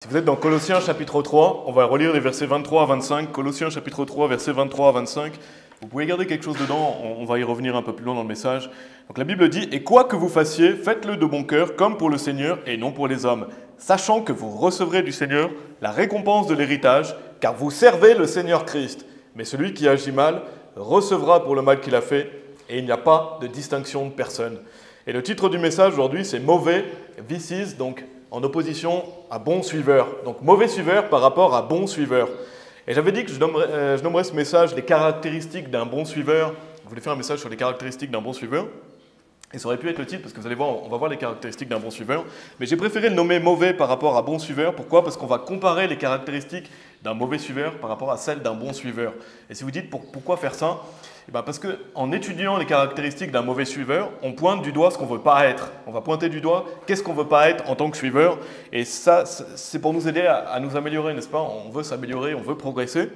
Si vous êtes dans Colossiens chapitre 3, on va relire les versets 23 à 25. Colossiens chapitre 3, versets 23 à 25. Vous pouvez garder quelque chose dedans, on va y revenir un peu plus loin dans le message. Donc la Bible dit « Et quoi que vous fassiez, faites-le de bon cœur, comme pour le Seigneur et non pour les hommes, sachant que vous recevrez du Seigneur la récompense de l'héritage, car vous servez le Seigneur Christ. Mais celui qui agit mal recevra pour le mal qu'il a fait, et il n'y a pas de distinction de personne. » Et le titre du message aujourd'hui, c'est « Mauvais vices », donc en opposition à bon suiveur. Donc mauvais suiveur par rapport à bon suiveur. Et j'avais dit que je nommerais ce message les caractéristiques d'un bon suiveur. Je voulais faire un message sur les caractéristiques d'un bon suiveur. Et ça aurait pu être le titre, parce que vous allez voir, on va voir les caractéristiques d'un bon suiveur. Mais j'ai préféré le nommer mauvais par rapport à bon suiveur. Pourquoi? Parce qu'on va comparer les caractéristiques d'un mauvais suiveur par rapport à celles d'un bon suiveur. Et si vous dites pourquoi faire ça? Eh bien parce qu'en étudiant les caractéristiques d'un mauvais suiveur, on pointe du doigt ce qu'on ne veut pas être. On va pointer du doigt qu'est-ce qu'on ne veut pas être en tant que suiveur. Et ça, c'est pour nous aider à nous améliorer, n'est-ce pas? On veut s'améliorer, on veut progresser.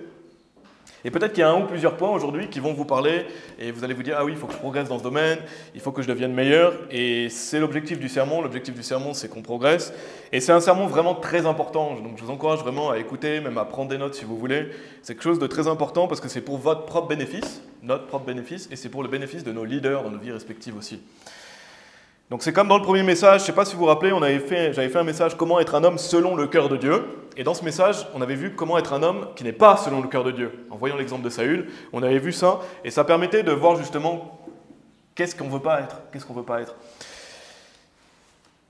Et peut-être qu'il y a un ou plusieurs points aujourd'hui qui vont vous parler et vous allez vous dire « Ah oui, il faut que je progresse dans ce domaine, il faut que je devienne meilleur. » Et c'est l'objectif du sermon. L'objectif du sermon, c'est qu'on progresse. Et c'est un sermon vraiment très important. Donc je vous encourage vraiment à écouter, même à prendre des notes si vous voulez. C'est quelque chose de très important parce que c'est pour votre propre bénéfice, notre propre bénéfice, et c'est pour le bénéfice de nos leaders dans nos vies respectives aussi. Donc c'est comme dans le premier message, je ne sais pas si vous vous rappelez, j'avais fait un message « Comment être un homme selon le cœur de Dieu ». Et dans ce message, on avait vu comment être un homme qui n'est pas selon le cœur de Dieu. En voyant l'exemple de Saül, on avait vu ça, et ça permettait de voir justement qu'est-ce qu'on ne veut pas être, qu'est-ce qu'on ne veut pas être.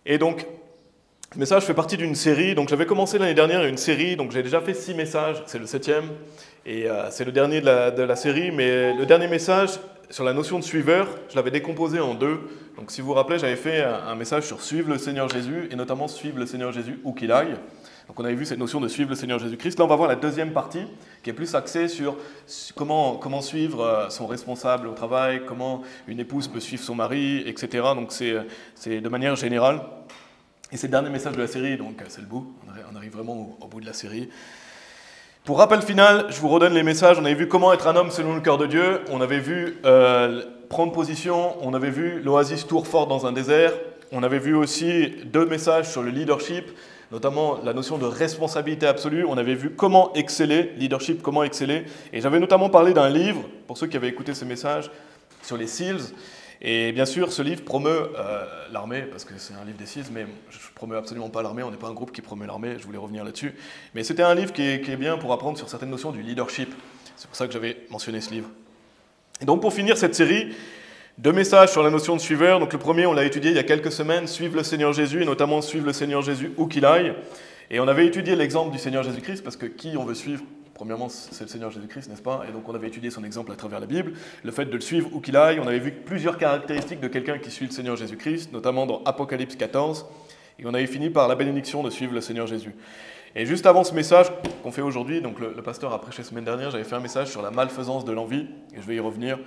Et donc, ce message fait partie d'une série. Donc j'avais commencé l'année dernière une série, donc j'ai déjà fait 6 messages, c'est le 7e, et c'est le dernier de la série, mais le dernier message sur la notion de suiveur, je l'avais décomposé en 2. Donc si vous vous rappelez, j'avais fait un message sur suivre le Seigneur Jésus, et notamment suivre le Seigneur Jésus où qu'il aille. Donc on avait vu cette notion de suivre le Seigneur Jésus-Christ. Là, on va voir la deuxième partie, qui est plus axée sur comment suivre son responsable au travail, comment une épouse peut suivre son mari, etc. Donc c'est de manière générale. Et c'est le dernier message de la série, donc c'est le bout. On arrive vraiment au bout de la série. Pour rappel final, je vous redonne les messages. On avait vu comment être un homme selon le cœur de Dieu. On avait vu prendre position. On avait vu l'oasis tour forte dans un désert. On avait vu aussi 2 messages sur le leadership, notamment la notion de responsabilité absolue. On avait vu comment exceller, leadership, comment exceller. Et j'avais notamment parlé d'un livre, pour ceux qui avaient écouté ces messages, sur les SEALs. Et bien sûr, ce livre promeut l'armée, parce que c'est un livre des SEALs, mais je ne promeux absolument pas l'armée, on n'est pas un groupe qui promeut l'armée, je voulais revenir là-dessus. Mais c'était un livre qui est bien pour apprendre sur certaines notions du leadership. C'est pour ça que j'avais mentionné ce livre. Et donc pour finir cette série, 2 messages sur la notion de suiveur. Donc le premier, on l'a étudié il y a quelques semaines, suivre le Seigneur Jésus, et notamment suivre le Seigneur Jésus où qu'il aille. Et on avait étudié l'exemple du Seigneur Jésus-Christ, parce que qui on veut suivre? Premièrement, c'est le Seigneur Jésus-Christ, n'est-ce pas? Et donc on avait étudié son exemple à travers la Bible, le fait de le suivre où qu'il aille. On avait vu plusieurs caractéristiques de quelqu'un qui suit le Seigneur Jésus-Christ, notamment dans Apocalypse 14. Et on avait fini par la bénédiction de suivre le Seigneur Jésus. Et juste avant ce message qu'on fait aujourd'hui, donc le pasteur a prêché la semaine dernière, j'avais fait un message sur la malfaisance de l'envie, et je vais y revenir.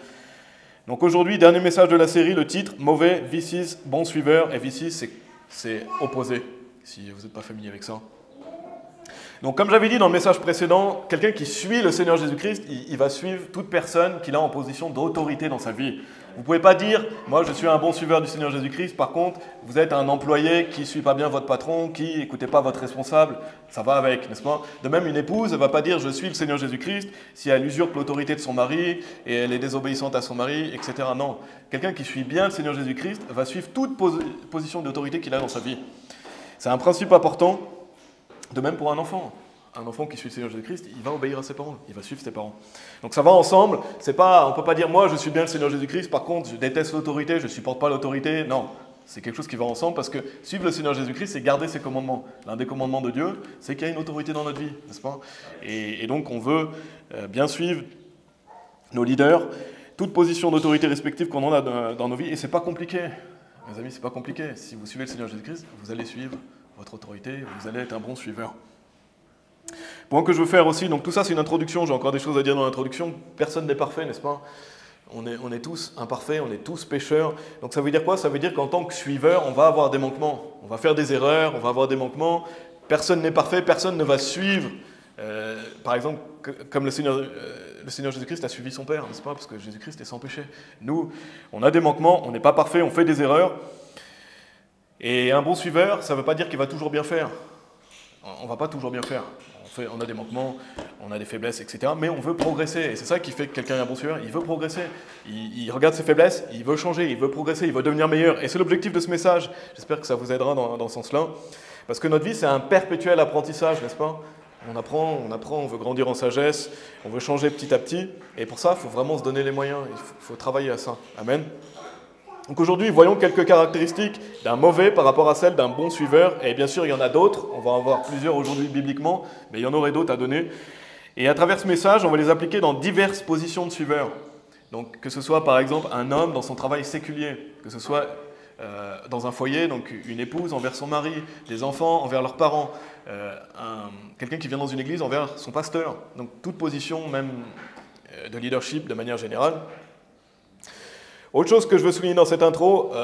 Donc aujourd'hui, dernier message de la série, le titre « Mauvais vices, bon suiveur ». Et vices, c'est opposé, si vous n'êtes pas familier avec ça. Donc comme j'avais dit dans le message précédent, quelqu'un qui suit le Seigneur Jésus-Christ, il va suivre toute personne qu'il a en position d'autorité dans sa vie. Vous ne pouvez pas dire « Moi, je suis un bon suiveur du Seigneur Jésus-Christ », par contre, vous êtes un employé qui ne suit pas bien votre patron, qui n'écoutez pas votre responsable, ça va avec, n'est-ce pas? De même, une épouse ne va pas dire « Je suis le Seigneur Jésus-Christ » si elle usurpe l'autorité de son mari et elle est désobéissante à son mari, etc. Non. Quelqu'un qui suit bien le Seigneur Jésus-Christ va suivre toute position d'autorité qu'il a dans sa vie. C'est un principe important. De même pour un enfant. Un enfant qui suit le Seigneur Jésus-Christ, il va obéir à ses parents, il va suivre ses parents. Donc ça va ensemble, on ne peut pas dire « moi je suis bien le Seigneur Jésus-Christ, par contre je déteste l'autorité, je ne supporte pas l'autorité ». Non, c'est quelque chose qui va ensemble parce que suivre le Seigneur Jésus-Christ, c'est garder ses commandements. L'un des commandements de Dieu, c'est qu'il y a une autorité dans notre vie, n'est-ce pas? Et donc on veut bien suivre nos leaders, toute position d'autorité respective qu'on en a dans nos vies, et c'est pas compliqué. Mes amis, c'est pas compliqué. Si vous suivez le Seigneur Jésus-Christ, vous allez suivre votre autorité, vous allez être un bon suiveur. Point que je veux faire aussi, donc tout ça c'est une introduction, j'ai encore des choses à dire dans l'introduction, personne n'est parfait, n'est-ce pas? On est tous imparfaits, on est tous pécheurs, donc ça veut dire quoi? Ça veut dire qu'en tant que suiveur, on va avoir des manquements, on va faire des erreurs, on va avoir des manquements, personne n'est parfait, personne ne va suivre, par exemple, comme le Seigneur Jésus-Christ a suivi son Père, n'est-ce pas? Parce que Jésus-Christ est sans péché. Nous, on a des manquements, on n'est pas parfait, on fait des erreurs. Et un bon suiveur, ça ne veut pas dire qu'il va toujours bien faire. on ne va pas toujours bien faire. On a des manquements, on a des faiblesses, etc. Mais on veut progresser. Et c'est ça qui fait que quelqu'un est un bon suiveur. Il veut progresser. Il regarde ses faiblesses, il veut changer, il veut progresser, il veut devenir meilleur. Et c'est l'objectif de ce message. J'espère que ça vous aidera dans ce sens-là. Parce que notre vie, c'est un perpétuel apprentissage, n'est-ce pas? On apprend, on veut grandir en sagesse, on veut changer petit à petit. Et pour ça, il faut vraiment se donner les moyens. Il faut travailler à ça. Amen. Donc aujourd'hui, voyons quelques caractéristiques d'un mauvais par rapport à celles d'un bon suiveur. Et bien sûr, il y en a d'autres. On va en voir plusieurs aujourd'hui bibliquement, mais il y en aurait d'autres à donner. Et à travers ce message, on va les appliquer dans diverses positions de suiveurs. Donc que ce soit par exemple un homme dans son travail séculier, que ce soit dans un foyer, donc une épouse envers son mari, des enfants envers leurs parents, quelqu'un qui vient dans une église envers son pasteur. Donc toute position, même de leadership de manière générale. Autre chose que je veux souligner dans cette intro,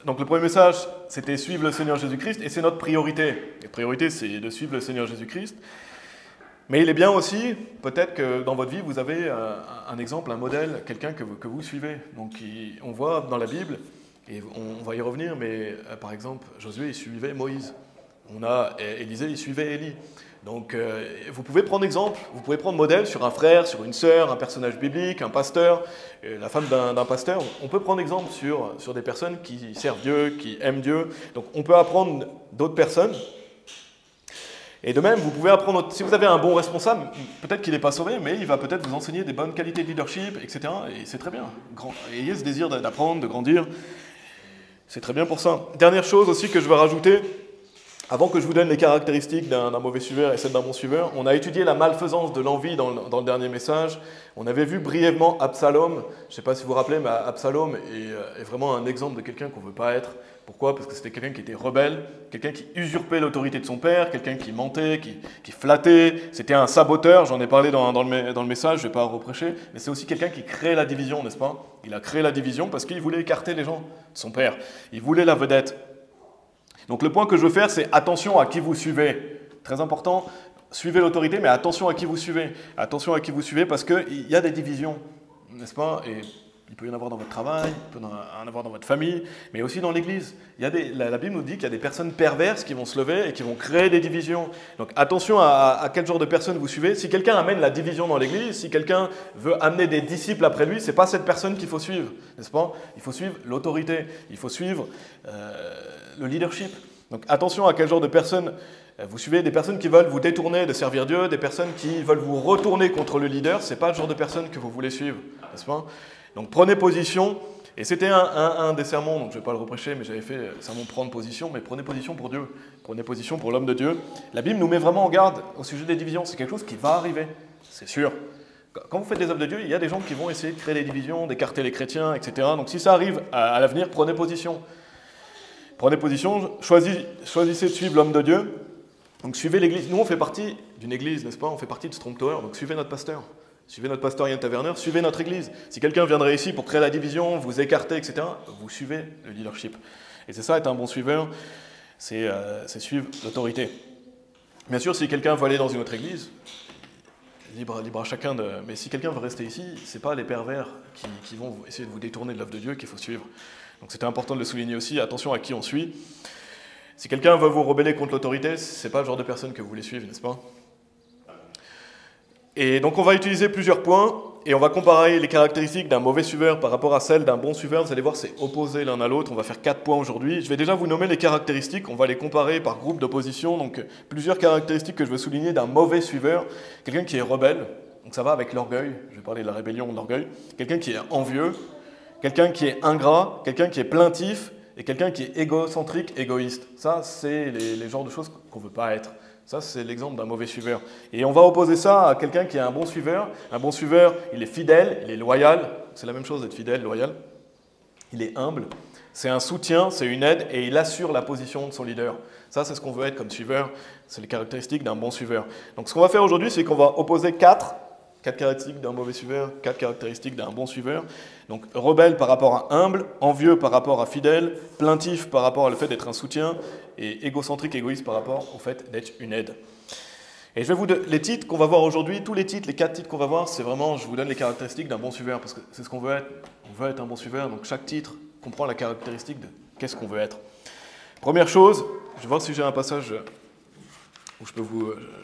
donc le premier message, c'était suivre le Seigneur Jésus-Christ, et c'est notre priorité. La priorité, c'est de suivre le Seigneur Jésus-Christ. Mais il est bien aussi, peut-être que dans votre vie, vous avez un exemple, un modèle, quelqu'un que vous suivez. Donc on voit dans la Bible, et on va y revenir, mais par exemple, Josué, il suivait Moïse. On a Élisée, il suivait Élie. Donc vous pouvez prendre exemple, vous pouvez prendre modèle sur un frère, sur une sœur, un personnage biblique, un pasteur, la femme d'un pasteur. On peut prendre exemple sur des personnes qui servent Dieu, qui aiment Dieu. Donc on peut apprendre d'autres personnes. Et de même, vous pouvez apprendre, si vous avez un bon responsable, peut-être qu'il n'est pas sauvé, mais il va peut-être vous enseigner des bonnes qualités de leadership, etc. Et c'est très bien. Ayez ce désir d'apprendre, de grandir. C'est très bien pour ça. Dernière chose aussi que je veux rajouter, avant que je vous donne les caractéristiques d'un mauvais suiveur et celles d'un bon suiveur, on a étudié la malfaisance de l'envie dans le dernier message. On avait vu brièvement Absalom. Je ne sais pas si vous vous rappelez, mais Absalom est vraiment un exemple de quelqu'un qu'on ne veut pas être. Pourquoi? Parce que c'était quelqu'un qui était rebelle, quelqu'un qui usurpait l'autorité de son père, quelqu'un qui mentait, qui flattait. C'était un saboteur, j'en ai parlé dans le message, je ne vais pas reprocher. Mais c'est aussi quelqu'un qui crée la division, n'est-ce pas? Il a créé la division parce qu'il voulait écarter les gens de son père. Il voulait la vedette. Donc le point que je veux faire, c'est attention à qui vous suivez. Très important, suivez l'autorité, mais attention à qui vous suivez. Attention à qui vous suivez parce qu'il y a des divisions, n'est-ce pas? Et il peut y en avoir dans votre travail, il peut y en avoir dans votre famille, mais aussi dans l'Église. La Bible nous dit qu'il y a des personnes perverses qui vont se lever et qui vont créer des divisions. Donc attention à quel genre de personnes vous suivez. Si quelqu'un amène la division dans l'Église, si quelqu'un veut amener des disciples après lui, ce n'est pas cette personne qu'il faut suivre, n'est-ce pas? Il faut suivre l'autorité, il faut suivre le leadership. Donc attention à quel genre de personnes vous suivez. Des personnes qui veulent vous détourner de servir Dieu, des personnes qui veulent vous retourner contre le leader, ce n'est pas le genre de personnes que vous voulez suivre, n'est-ce pas? Donc prenez position, et c'était un des sermons, donc je ne vais pas le reprêcher, mais j'avais fait le sermon prendre position, mais prenez position pour Dieu, prenez position pour l'homme de Dieu. La Bible nous met vraiment en garde au sujet des divisions, c'est quelque chose qui va arriver, c'est sûr. Quand vous faites des œuvres de Dieu, il y a des gens qui vont essayer de créer des divisions, d'écarter les chrétiens, etc. Donc si ça arrive à l'avenir, prenez position. Prenez position, choisissez de suivre l'homme de Dieu, donc suivez l'Église. Nous on fait partie d'une Église, n'est-ce pas? On fait partie de Strong Tower, donc suivez notre pasteur. Suivez notre pasteur Yann Taverner, suivez notre Église. Si quelqu'un viendrait ici pour créer la division, vous écarter, etc., vous suivez le leadership. Et c'est ça, être un bon suiveur, c'est suivre l'autorité. Bien sûr, si quelqu'un veut aller dans une autre Église, libre à chacun de... Mais si quelqu'un veut rester ici, ce n'est pas les pervers qui vont essayer de vous détourner de l'œuvre de Dieu qu'il faut suivre. Donc c'était important de le souligner aussi, attention à qui on suit. Si quelqu'un veut vous rebeller contre l'autorité, ce n'est pas le genre de personne que vous voulez suivre, n'est-ce pas? Et donc on va utiliser plusieurs points et on va comparer les caractéristiques d'un mauvais suiveur par rapport à celles d'un bon suiveur. Vous allez voir, c'est opposé l'un à l'autre. On va faire 4 points aujourd'hui. Je vais déjà vous nommer les caractéristiques. On va les comparer par groupe d'opposition. Donc plusieurs caractéristiques que je veux souligner d'un mauvais suiveur. Quelqu'un qui est rebelle, donc ça va avec l'orgueil. Je vais parler de la rébellion, de l'orgueil. Quelqu'un qui est envieux, quelqu'un qui est ingrat, quelqu'un qui est plaintif et quelqu'un qui est égocentrique, égoïste. Ça, c'est les genres de choses qu'on ne veut pas être. Ça, c'est l'exemple d'un mauvais suiveur. Et on va opposer ça à quelqu'un qui est un bon suiveur. Un bon suiveur, il est fidèle, il est loyal. C'est la même chose d'être fidèle, loyal. Il est humble. C'est un soutien, c'est une aide, et il assure la position de son leader. Ça, c'est ce qu'on veut être comme suiveur. C'est les caractéristiques d'un bon suiveur. Donc, ce qu'on va faire aujourd'hui, c'est qu'on va opposer 4 caractéristiques d'un mauvais suiveur, 4 caractéristiques d'un bon suiveur. Donc, rebelle par rapport à humble, envieux par rapport à fidèle, plaintif par rapport au fait d'être un soutien, et égocentrique, égoïste par rapport au fait d'être une aide. Et je vais vous donner les titres qu'on va voir aujourd'hui, tous les titres, les 4 titres qu'on va voir, c'est vraiment, je vous donne les caractéristiques d'un bon suiveur, parce que c'est ce qu'on veut être. On veut être un bon suiveur, donc chaque titre comprend la caractéristique de qu'est-ce qu'on veut être. Première chose, je vais voir si j'ai un passage où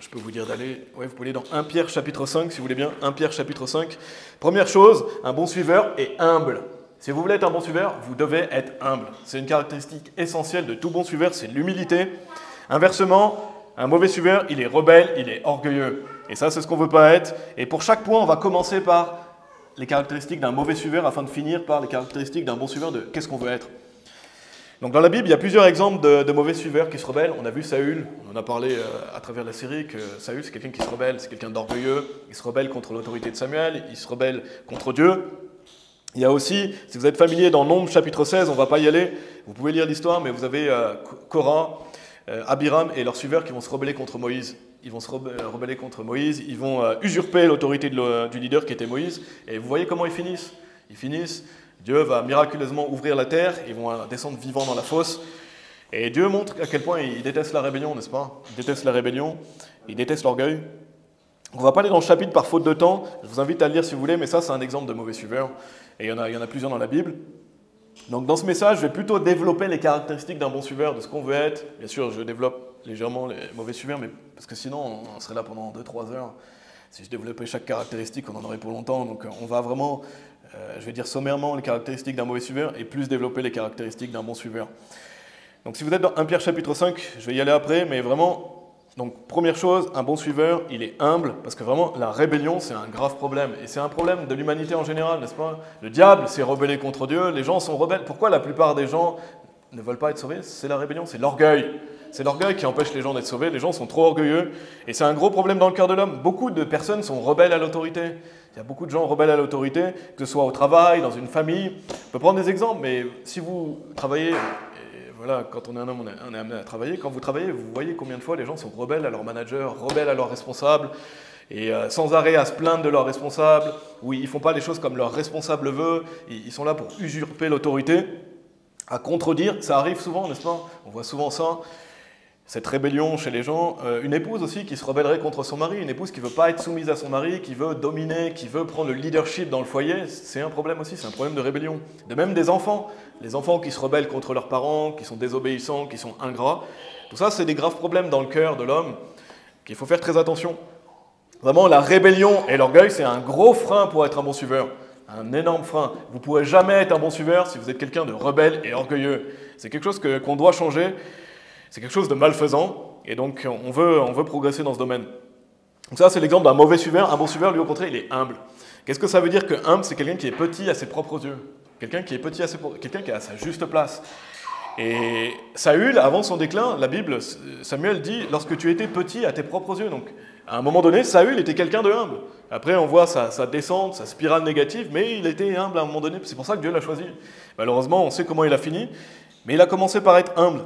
je peux vous dire d'aller. Ouais, vous pouvez aller dans 1 Pierre chapitre 5, si vous voulez bien. 1 Pierre chapitre 5. Première chose, un bon suiveur est humble. Si vous voulez être un bon suiveur, vous devez être humble. C'est une caractéristique essentielle de tout bon suiveur, c'est l'humilité. Inversement, un mauvais suiveur, il est rebelle, il est orgueilleux. Et ça, c'est ce qu'on ne veut pas être. Et pour chaque point, on va commencer par les caractéristiques d'un mauvais suiveur afin de finir par les caractéristiques d'un bon suiveur de qu'est-ce qu'on veut être. Donc dans la Bible, il y a plusieurs exemples de mauvais suiveurs qui se rebellent. On a vu Saül, on en a parlé à travers la série, que Saül, c'est quelqu'un qui se rebelle, c'est quelqu'un d'orgueilleux. Il se rebelle contre l'autorité de Samuel, il se rebelle contre Dieu. Il y a aussi, si vous êtes familier dans Nombres chapitre 16, on ne va pas y aller, vous pouvez lire l'histoire, mais vous avez Korah, Abiram et leurs suiveurs qui vont se rebeller contre Moïse. Ils vont se rebeller contre Moïse, ils vont usurper l'autorité du leader qui était Moïse. Et vous voyez comment ils finissent. Ils finissent, Dieu va miraculeusement ouvrir la terre, ils vont descendre vivants dans la fosse. Et Dieu montre à quel point il déteste la rébellion, n'est-ce pas? Il déteste la rébellion, il déteste l'orgueil. On ne va pas aller dans le chapitre par faute de temps, je vous invite à le lire si vous voulez, mais ça c'est un exemple de mauvais suiveur. Et il y en a plusieurs dans la Bible. Donc dans ce message, je vais plutôt développer les caractéristiques d'un bon suiveur, de ce qu'on veut être. Bien sûr, je développe légèrement les mauvais suiveurs, mais parce que sinon, on serait là pendant 2-3 heures. Si je développais chaque caractéristique, on en aurait pour longtemps. Donc on va vraiment, je vais dire sommairement les caractéristiques d'un mauvais suiveur et plus développer les caractéristiques d'un bon suiveur. Donc si vous êtes dans 1 Pierre chapitre 5, je vais y aller après, mais vraiment... Donc, première chose, un bon suiveur, il est humble, parce que vraiment, la rébellion, c'est un grave problème. Et c'est un problème de l'humanité en général, n'est-ce pas? Le diable s'est rebellé contre Dieu, les gens sont rebelles. Pourquoi la plupart des gens ne veulent pas être sauvés? C'est la rébellion, c'est l'orgueil. C'est l'orgueil qui empêche les gens d'être sauvés, les gens sont trop orgueilleux. Et c'est un gros problème dans le cœur de l'homme. Beaucoup de personnes sont rebelles à l'autorité. Il y a beaucoup de gens rebelles à l'autorité, que ce soit au travail, dans une famille. On peut prendre des exemples, mais si vous travaillez... Voilà, quand on est un homme, on est amené à travailler. Quand vous travaillez, vous voyez combien de fois les gens sont rebelles à leur manager, rebelles à leurs responsables, et sans arrêt à se plaindre de leurs responsables, ou ils ne font pas les choses comme leur responsable veut, ils sont là pour usurper l'autorité, à contredire. Ça arrive souvent, n'est-ce pas? On voit souvent ça, cette rébellion chez les gens. Une épouse aussi qui se rebellerait contre son mari, une épouse qui ne veut pas être soumise à son mari, qui veut dominer, qui veut prendre le leadership dans le foyer, c'est un problème aussi, c'est un problème de rébellion. De même des enfants, les enfants qui se rebellent contre leurs parents, qui sont désobéissants, qui sont ingrats. Tout ça, c'est des graves problèmes dans le cœur de l'homme, qu'il faut faire très attention. Vraiment, la rébellion et l'orgueil, c'est un gros frein pour être un bon suiveur. Un énorme frein. Vous ne pourrez jamais être un bon suiveur si vous êtes quelqu'un de rebelle et orgueilleux. C'est quelque chose qu'on doit changer. C'est quelque chose de malfaisant, et donc on veut progresser dans ce domaine. Donc ça, c'est l'exemple d'un mauvais suiveur. Un bon suiveur, lui, au contraire, il est humble. Qu'est-ce que ça veut dire que humble? C'est quelqu'un qui est petit à ses propres yeux. Quelqu'un qui est petit quelqu'un qui est à sa juste place. Et Saül, avant son déclin, la Bible, Samuel dit, lorsque tu étais petit à tes propres yeux. Donc, à un moment donné, Saül était quelqu'un de humble. Après, on voit sa descente, sa spirale négative, mais il était humble à un moment donné. C'est pour ça que Dieu l'a choisi. Malheureusement, on sait comment il a fini, mais il a commencé par être humble.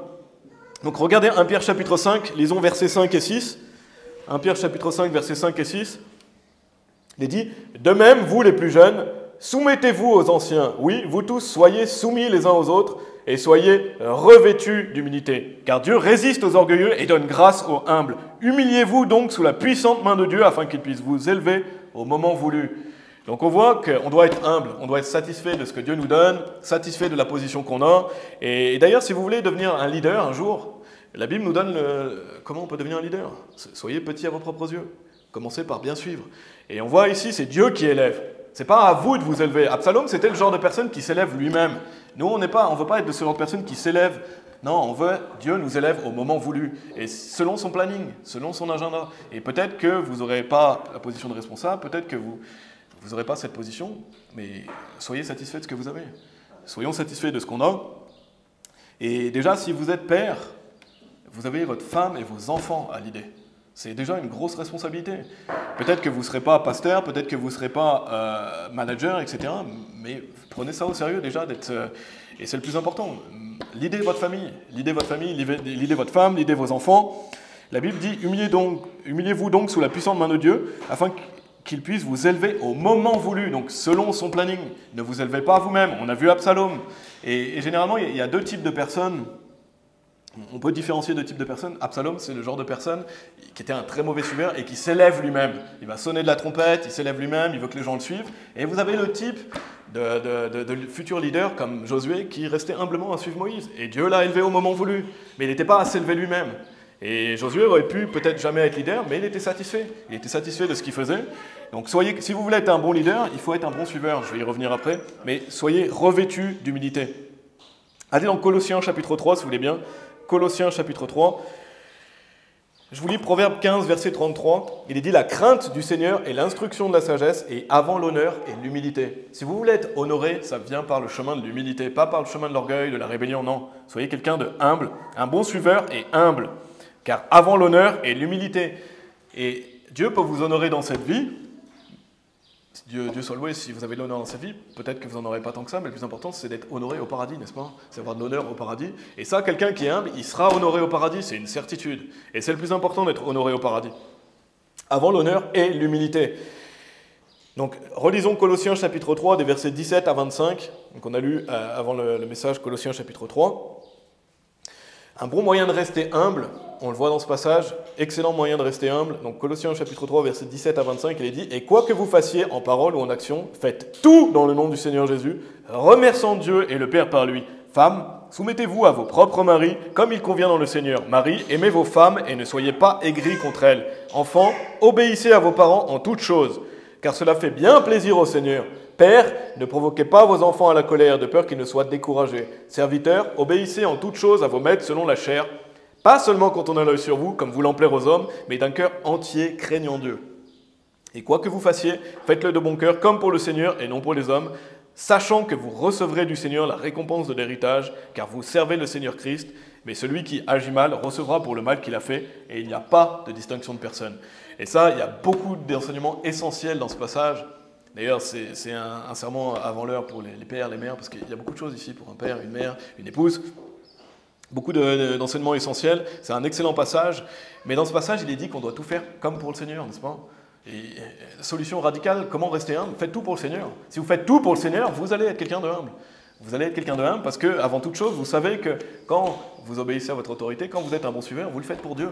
Donc regardez 1 Pierre chapitre 5, lisons versets 5 et 6. 1 Pierre chapitre 5, versets 5 et 6. Il est dit, « De même, vous les plus jeunes, soumettez-vous aux anciens. Oui, vous tous, soyez soumis les uns aux autres et soyez revêtus d'humilité. Car Dieu résiste aux orgueilleux et donne grâce aux humbles. Humiliez-vous donc sous la puissante main de Dieu afin qu'il puisse vous élever au moment voulu. » Donc on voit qu'on doit être humble, on doit être satisfait de ce que Dieu nous donne, satisfait de la position qu'on a. Et d'ailleurs, si vous voulez devenir un leader un jour, la Bible nous donne comment on peut devenir un leader. Soyez petit à vos propres yeux, commencez par bien suivre. Et on voit ici, c'est Dieu qui élève. C'est pas à vous de vous élever. Absalom, c'était le genre de personne qui s'élève lui-même. Nous, on ne veut pas être de ce genre de personne qui s'élève. Non, on veut, Dieu nous élève au moment voulu, et selon son planning, selon son agenda. Et peut-être que vous n'aurez pas la position de responsable, peut-être que vous n'aurez pas cette position, mais soyez satisfaits de ce que vous avez. Soyons satisfaits de ce qu'on a. Et déjà, si vous êtes père, vous avez votre femme et vos enfants à l'idée. C'est déjà une grosse responsabilité. Peut-être que vous ne serez pas pasteur, peut-être que vous ne serez pas manager, etc. Mais prenez ça au sérieux déjà, et c'est le plus important. L'idée votre famille, l'idée votre femme, l'idée vos enfants. La Bible dit, humiliez-vous donc sous la puissante main de Dieu, afin qu'il puisse vous élever au moment voulu, donc selon son planning. Ne vous élevez pas vous-même. On a vu Absalom. Et généralement, il y a deux types de personnes. On peut différencier deux types de personnes. Absalom, c'est le genre de personne qui était un très mauvais suiveur et qui s'élève lui-même. Il va sonner de la trompette, il s'élève lui-même, il veut que les gens le suivent. Et vous avez le type de futur leader comme Josué qui restait humblement à suivre Moïse. Et Dieu l'a élevé au moment voulu. Mais il n'était pas à s'élever lui-même. Et Josué aurait pu peut-être jamais être leader, mais il était satisfait. Il était satisfait de ce qu'il faisait. Donc si vous voulez être un bon leader, il faut être un bon suiveur. Je vais y revenir après. Mais soyez revêtus d'humilité. Allez dans Colossiens chapitre 3, si vous voulez bien. Colossiens chapitre 3. Je vous lis Proverbe 15, verset 33. Il est dit « La crainte du Seigneur est l'instruction de la sagesse, et avant l'honneur est l'humilité. » Si vous voulez être honoré, ça vient par le chemin de l'humilité, pas par le chemin de l'orgueil, de la rébellion, non. Soyez quelqu'un de humble. Un bon suiveur est humble, car avant l'honneur est l'humilité. Et Dieu peut vous honorer dans cette vie. Dieu soit loué, si vous avez de l'honneur dans cette vie, peut-être que vous n'en aurez pas tant que ça, mais le plus important, c'est d'être honoré au paradis, n'est-ce pas? C'est avoir de l'honneur au paradis. Et ça, quelqu'un qui est humble, il sera honoré au paradis, c'est une certitude. Et c'est le plus important d'être honoré au paradis. Avant l'honneur et l'humilité. Donc, relisons Colossiens chapitre 3, des versets 17 à 25. Donc, on a lu avant le message Colossiens chapitre 3. Un bon moyen de rester humble, on le voit dans ce passage, excellent moyen de rester humble. Donc Colossiens chapitre 3, versets 17 à 25, il est dit « Et quoi que vous fassiez en parole ou en action, faites tout dans le nom du Seigneur Jésus, remerciant Dieu et le Père par lui. Femmes, soumettez-vous à vos propres maris, comme il convient dans le Seigneur. Marie, aimez vos femmes et ne soyez pas aigris contre elles. Enfants, obéissez à vos parents en toutes choses, car cela fait bien plaisir au Seigneur. Pères, ne provoquez pas vos enfants à la colère, de peur qu'ils ne soient découragés. Serviteurs, obéissez en toutes choses à vos maîtres selon la chair, pas seulement quand on a l'œil sur vous, comme voulant plaire aux hommes, mais d'un cœur entier, craignant Dieu. Et quoi que vous fassiez, faites-le de bon cœur, comme pour le Seigneur et non pour les hommes, sachant que vous recevrez du Seigneur la récompense de l'héritage, car vous servez le Seigneur Christ, mais celui qui agit mal recevra pour le mal qu'il a fait, et il n'y a pas de distinction de personne. Et ça, il y a beaucoup d'enseignements essentiels dans ce passage. D'ailleurs, c'est un sermon avant l'heure pour les pères, les mères, parce qu'il y a beaucoup de choses ici pour un père, une mère, une épouse. Beaucoup d'enseignements essentiels. C'est un excellent passage. Mais dans ce passage, il est dit qu'on doit tout faire comme pour le Seigneur, n'est-ce pas? Et solution radicale, comment rester humble? Faites tout pour le Seigneur. Si vous faites tout pour le Seigneur, vous allez être quelqu'un de humble. Vous allez être quelqu'un de humble parce que, avant toute chose, vous savez que quand vous obéissez à votre autorité, quand vous êtes un bon suiveur, vous le faites pour Dieu.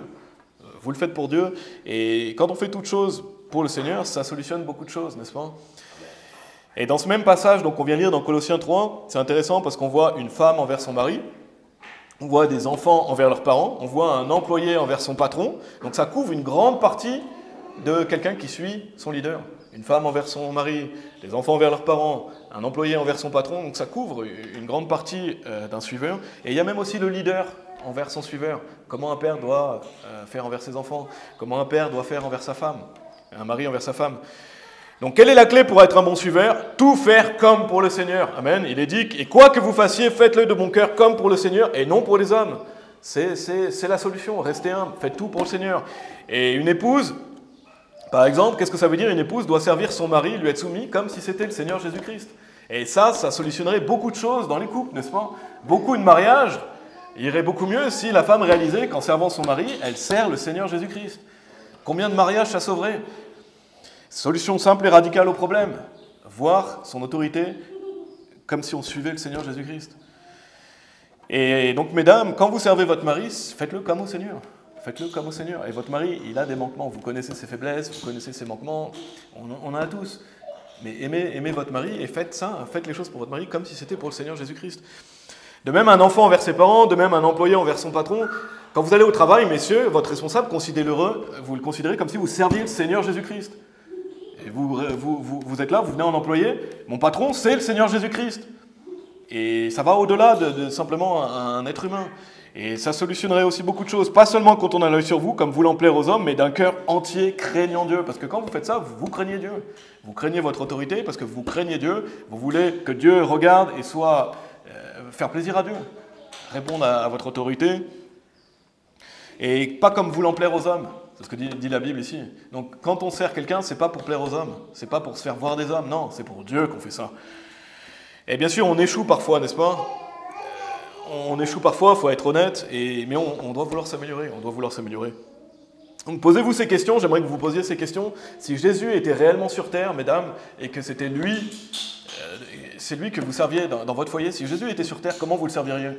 Vous le faites pour Dieu. Et quand on fait toute chose pour le Seigneur, ça solutionne beaucoup de choses, n'est-ce pas? Et dans ce même passage, donc on vient lire dans Colossiens 3, c'est intéressant parce qu'on voit une femme envers son mari, on voit des enfants envers leurs parents, on voit un employé envers son patron. Donc ça couvre une grande partie de quelqu'un qui suit son leader. Une femme envers son mari, des enfants envers leurs parents, un employé envers son patron. Donc ça couvre une grande partie d'un suiveur. Et il y a même aussi le leader envers son suiveur. Comment un père doit faire envers ses enfants, comment un père doit faire envers sa femme, un mari envers sa femme. Donc, quelle est la clé pour être un bon suiveur? Tout faire comme pour le Seigneur. Amen. Il est dit, et quoi que vous fassiez, faites-le de bon cœur comme pour le Seigneur et non pour les hommes. C'est la solution. Restez humble, faites tout pour le Seigneur. Et une épouse, par exemple, qu'est-ce que ça veut dire? Une épouse doit servir son mari, lui être soumis comme si c'était le Seigneur Jésus-Christ. Et ça solutionnerait beaucoup de choses dans les couples, n'est-ce pas? Beaucoup de mariages irait beaucoup mieux si la femme réalisait qu'en servant son mari, elle sert le Seigneur Jésus-Christ. Combien de mariages ça sauverait? Solution simple et radicale au problème, voir son autorité comme si on suivait le Seigneur Jésus-Christ. Et donc, mesdames, quand vous servez votre mari, faites-le comme au Seigneur. Faites-le comme au Seigneur. Et votre mari, il a des manquements. Vous connaissez ses faiblesses, vous connaissez ses manquements. On en a tous. Mais aimez votre mari et faites ça. Faites les choses pour votre mari comme si c'était pour le Seigneur Jésus-Christ. De même, un enfant envers ses parents, de même, un employé envers son patron. Quand vous allez au travail, messieurs, votre responsable, vous le considérez comme si vous serviez le Seigneur Jésus-Christ. Et vous êtes là, vous venez en employé, mon patron, c'est le Seigneur Jésus-Christ. Et ça va au-delà de simplement un être humain. Et ça solutionnerait aussi beaucoup de choses, pas seulement quand on a l'œil sur vous, comme voulant plaire aux hommes, mais d'un cœur entier, craignant Dieu. Parce que quand vous faites ça, vous craignez Dieu. Vous craignez votre autorité parce que vous craignez Dieu. Vous voulez que Dieu regarde et soit faire plaisir à Dieu. Répondre à votre autorité. Et pas comme voulant plaire aux hommes. C'est ce que dit la Bible ici. Donc quand on sert quelqu'un, c'est pas pour plaire aux hommes. C'est pas pour se faire voir des hommes. Non, c'est pour Dieu qu'on fait ça. Et bien sûr, on échoue parfois, n'est-ce pas? On échoue parfois, il faut être honnête, mais on doit vouloir s'améliorer. On doit vouloir s'améliorer. Donc posez-vous ces questions, j'aimerais que vous posiez ces questions. Si Jésus était réellement sur terre, mesdames, et que c'était lui, c'est lui que vous serviez dans votre foyer, si Jésus était sur terre, comment vous le serviriez?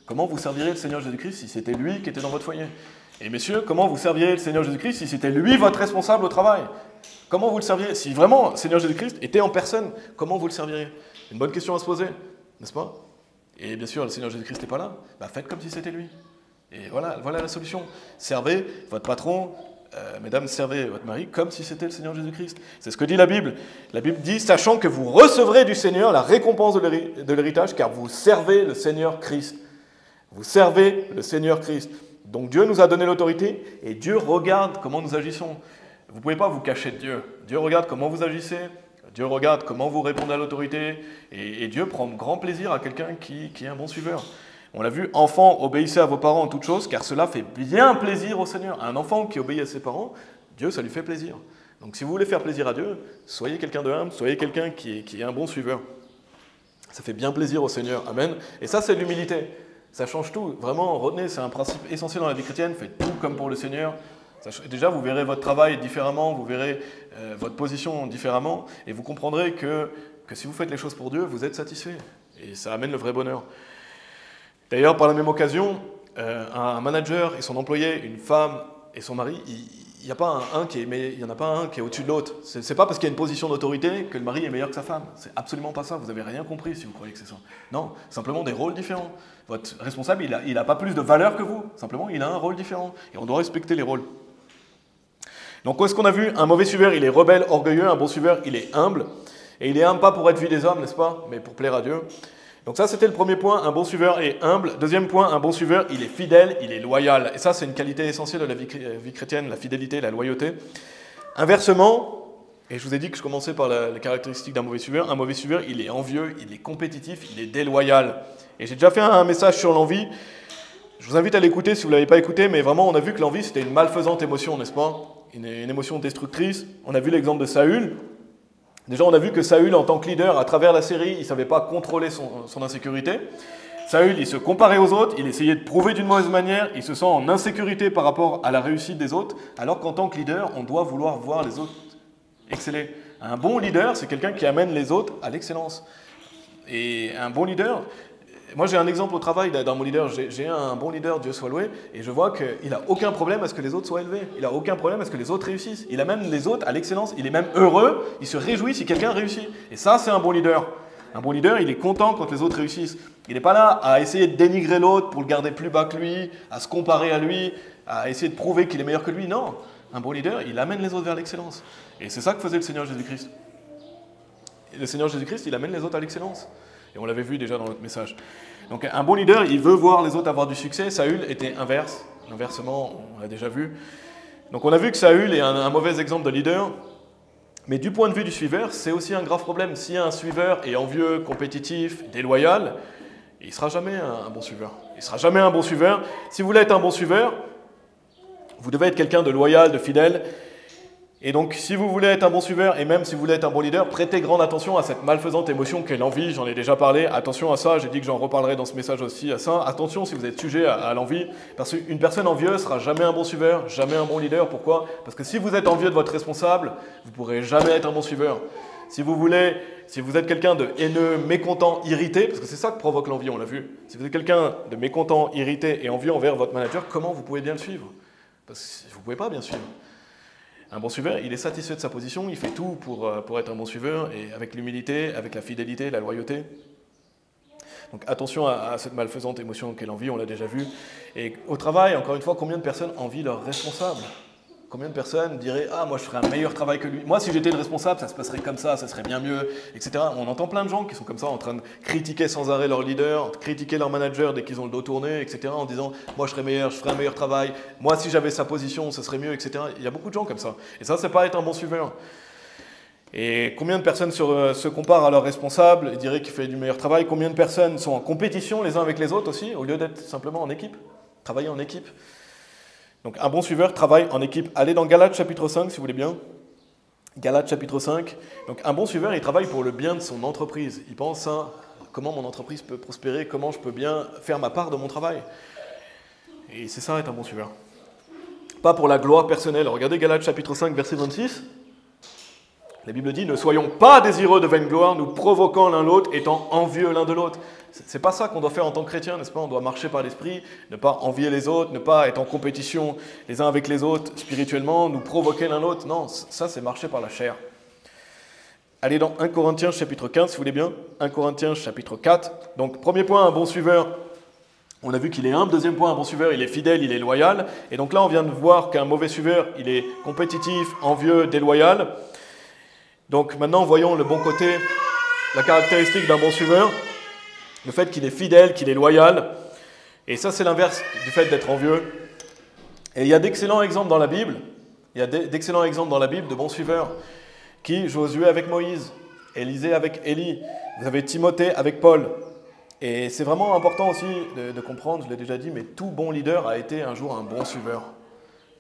Comment vous serviriez le Seigneur Jésus-Christ si c'était lui qui était dans votre foyer? Et messieurs, comment vous serviriez le Seigneur Jésus-Christ si c'était lui votre responsable au travail? Comment vous le serviriez? Si vraiment le Seigneur Jésus-Christ était en personne, comment vous le serviriez? Une bonne question à se poser, n'est-ce pas? Et bien sûr, le Seigneur Jésus-Christ n'est pas là. Bah, faites comme si c'était lui. Et voilà la solution. Servez votre patron, mesdames, servez votre mari comme si c'était le Seigneur Jésus-Christ. C'est ce que dit la Bible. La Bible dit, sachant que vous recevrez du Seigneur la récompense de l'héritage, car vous servez le Seigneur Christ. Vous servez le Seigneur Christ. Donc Dieu nous a donné l'autorité et Dieu regarde comment nous agissons. Vous ne pouvez pas vous cacher de Dieu. Dieu regarde comment vous agissez, Dieu regarde comment vous répondez à l'autorité et Dieu prend grand plaisir à quelqu'un qui est un bon suiveur. On l'a vu, enfants, obéissez à vos parents en toutes choses, car cela fait bien plaisir au Seigneur. Un enfant qui obéit à ses parents, Dieu, ça lui fait plaisir. Donc si vous voulez faire plaisir à Dieu, soyez quelqu'un de humble, soyez quelqu'un qui est un bon suiveur. Ça fait bien plaisir au Seigneur. Amen. Et ça, c'est l'humilité. Ça change tout. Vraiment, retenez, c'est un principe essentiel dans la vie chrétienne. Faites tout comme pour le Seigneur. Déjà, vous verrez votre travail différemment, vous verrez votre position différemment, et vous comprendrez que si vous faites les choses pour Dieu, vous êtes satisfait. Et ça amène le vrai bonheur. D'ailleurs, par la même occasion, un manager et son employé, une femme et son mari, il n'y en a pas un qui est au-dessus de l'autre. Ce n'est pas parce qu'il y a une position d'autorité que le mari est meilleur que sa femme. C'est absolument pas ça. Vous n'avez rien compris si vous croyez que c'est ça. Non, simplement des rôles différents. Votre responsable, il n'a pas plus de valeur que vous. Simplement, il a un rôle différent. Et on doit respecter les rôles. Donc, où est-ce qu'on a vu? Un mauvais suiveur, il est rebelle, orgueilleux. Un bon suiveur, il est humble. Et il est humble pas pour être vu des hommes, n'est-ce pas? Mais pour plaire à Dieu. Donc ça, c'était le premier point, un bon suiveur est humble. Deuxième point, un bon suiveur, il est fidèle, il est loyal. Et ça, c'est une qualité essentielle de la vie chrétienne, la fidélité, la loyauté. Inversement, et je vous ai dit que je commençais par les caractéristiques d'un mauvais suiveur, un mauvais suiveur, il est envieux, il est compétitif, il est déloyal. Et j'ai déjà fait un message sur l'envie. Je vous invite à l'écouter si vous ne l'avez pas écouté, mais vraiment, on a vu que l'envie, c'était une malfaisante émotion, n'est-ce pas? Une émotion destructrice. On a vu l'exemple de Saül. Déjà, on a vu que Saül, en tant que leader, à travers la série, il ne savait pas contrôler son insécurité. Saül, il se comparait aux autres, il essayait de prouver d'une mauvaise manière, il se sent en insécurité par rapport à la réussite des autres, alors qu'en tant que leader, on doit vouloir voir les autres exceller. Un bon leader, c'est quelqu'un qui amène les autres à l'excellence. Et un bon leader, moi j'ai un exemple au travail dans mon leader, j'ai un bon leader, Dieu soit loué, et je vois qu'il n'a aucun problème à ce que les autres soient élevés, il n'a aucun problème à ce que les autres réussissent, il amène les autres à l'excellence, il est même heureux, il se réjouit si quelqu'un réussit. Et ça, c'est un bon leader. Un bon leader, il est content quand les autres réussissent. Il n'est pas là à essayer de dénigrer l'autre pour le garder plus bas que lui, à se comparer à lui, à essayer de prouver qu'il est meilleur que lui. Non, un bon leader, il amène les autres vers l'excellence. Et c'est ça que faisait le Seigneur Jésus-Christ. Le Seigneur Jésus-Christ, il amène les autres à l'excellence. Et on l'avait vu déjà dans notre message. Donc un bon leader, il veut voir les autres avoir du succès. Saül était inverse. Inversement, on l'a déjà vu. Donc on a vu que Saül est un mauvais exemple de leader. Mais du point de vue du suiveur, c'est aussi un grave problème. Si un suiveur est envieux, compétitif, déloyal, il ne sera jamais un bon suiveur. Il ne sera jamais un bon suiveur. Si vous voulez être un bon suiveur, vous devez être quelqu'un de loyal, de fidèle. Et donc, si vous voulez être un bon suiveur, et même si vous voulez être un bon leader, prêtez grande attention à cette malfaisante émotion qu'est l'envie. J'en ai déjà parlé. Attention à ça, j'ai dit que j'en reparlerai dans ce message aussi à ça. Attention si vous êtes sujet à l'envie, parce qu'une personne envieuse ne sera jamais un bon suiveur, jamais un bon leader. Pourquoi? Parce que si vous êtes envieux de votre responsable, vous ne pourrez jamais être un bon suiveur. Si vous êtes quelqu'un de haineux, mécontent, irrité, parce que c'est ça que provoque l'envie, on l'a vu. Si vous êtes quelqu'un de mécontent, irrité et envieux envers votre manager, comment vous pouvez bien le suivre? Parce que vous ne pouvez pas bien suivre. Un bon suiveur, il est satisfait de sa position, il fait tout pour être un bon suiveur, et avec l'humilité, avec la fidélité, la loyauté. Donc attention à cette malfaisante émotion qu'est l'envie, on l'a déjà vu. Et au travail, encore une fois, combien de personnes envient leur responsable? Combien de personnes diraient « Ah, moi je ferais un meilleur travail que lui. Moi, si j'étais le responsable, ça se passerait comme ça serait bien mieux, etc. » On entend plein de gens qui sont comme ça, en train de critiquer sans arrêt leur leader, critiquer leur manager dès qu'ils ont le dos tourné, etc. En disant « Moi, je serais meilleur, je ferais un meilleur travail. Moi, si j'avais sa position, ça serait mieux, etc. » Il y a beaucoup de gens comme ça. Et ça, c'est pas être un bon suiveur. Et combien de personnes se comparent à leur responsable et diraient qu'il fait du meilleur travail? Combien de personnes sont en compétition les uns avec les autres aussi, au lieu d'être simplement en équipe? Travailler en équipe. Donc un bon suiveur travaille en équipe. Allez dans Galates chapitre 5 si vous voulez bien. Galates chapitre 5. Donc un bon suiveur, il travaille pour le bien de son entreprise. Il pense à comment mon entreprise peut prospérer, comment je peux bien faire ma part de mon travail. Et c'est ça être un bon suiveur. Pas pour la gloire personnelle. Regardez Galates chapitre 5 verset 26. La Bible dit « Ne soyons pas désireux de vaine gloire, nous provoquant l'un l'autre, étant envieux l'un de l'autre. » C'est pas ça qu'on doit faire en tant que chrétien, n'est-ce pas? On doit marcher par l'esprit, ne pas envier les autres, ne pas être en compétition les uns avec les autres spirituellement, nous provoquer l'un l'autre. Non, ça c'est marcher par la chair. Allez dans 1 Corinthiens chapitre 15, si vous voulez bien. 1 Corinthiens chapitre 4. Donc premier point, un bon suiveur On a vu qu'il est humble. Deuxième point, un bon suiveur, il est fidèle, il est loyal. Et donc là, on vient de voir qu'un mauvais suiveur, il est compétitif, envieux, déloyal. Donc maintenant, voyons le bon côté, la caractéristique d'un bon suiveur. Le fait qu'il est fidèle, qu'il est loyal. Et ça, c'est l'inverse du fait d'être envieux. Et il y a d'excellents exemples dans la Bible. Il y a d'excellents exemples dans la Bible de bons suiveurs. Qui Josué avec Moïse, Élisée avec Élie. Vous avez Timothée avec Paul. Et c'est vraiment important aussi de comprendre, je l'ai déjà dit, mais tout bon leader a été un jour un bon suiveur.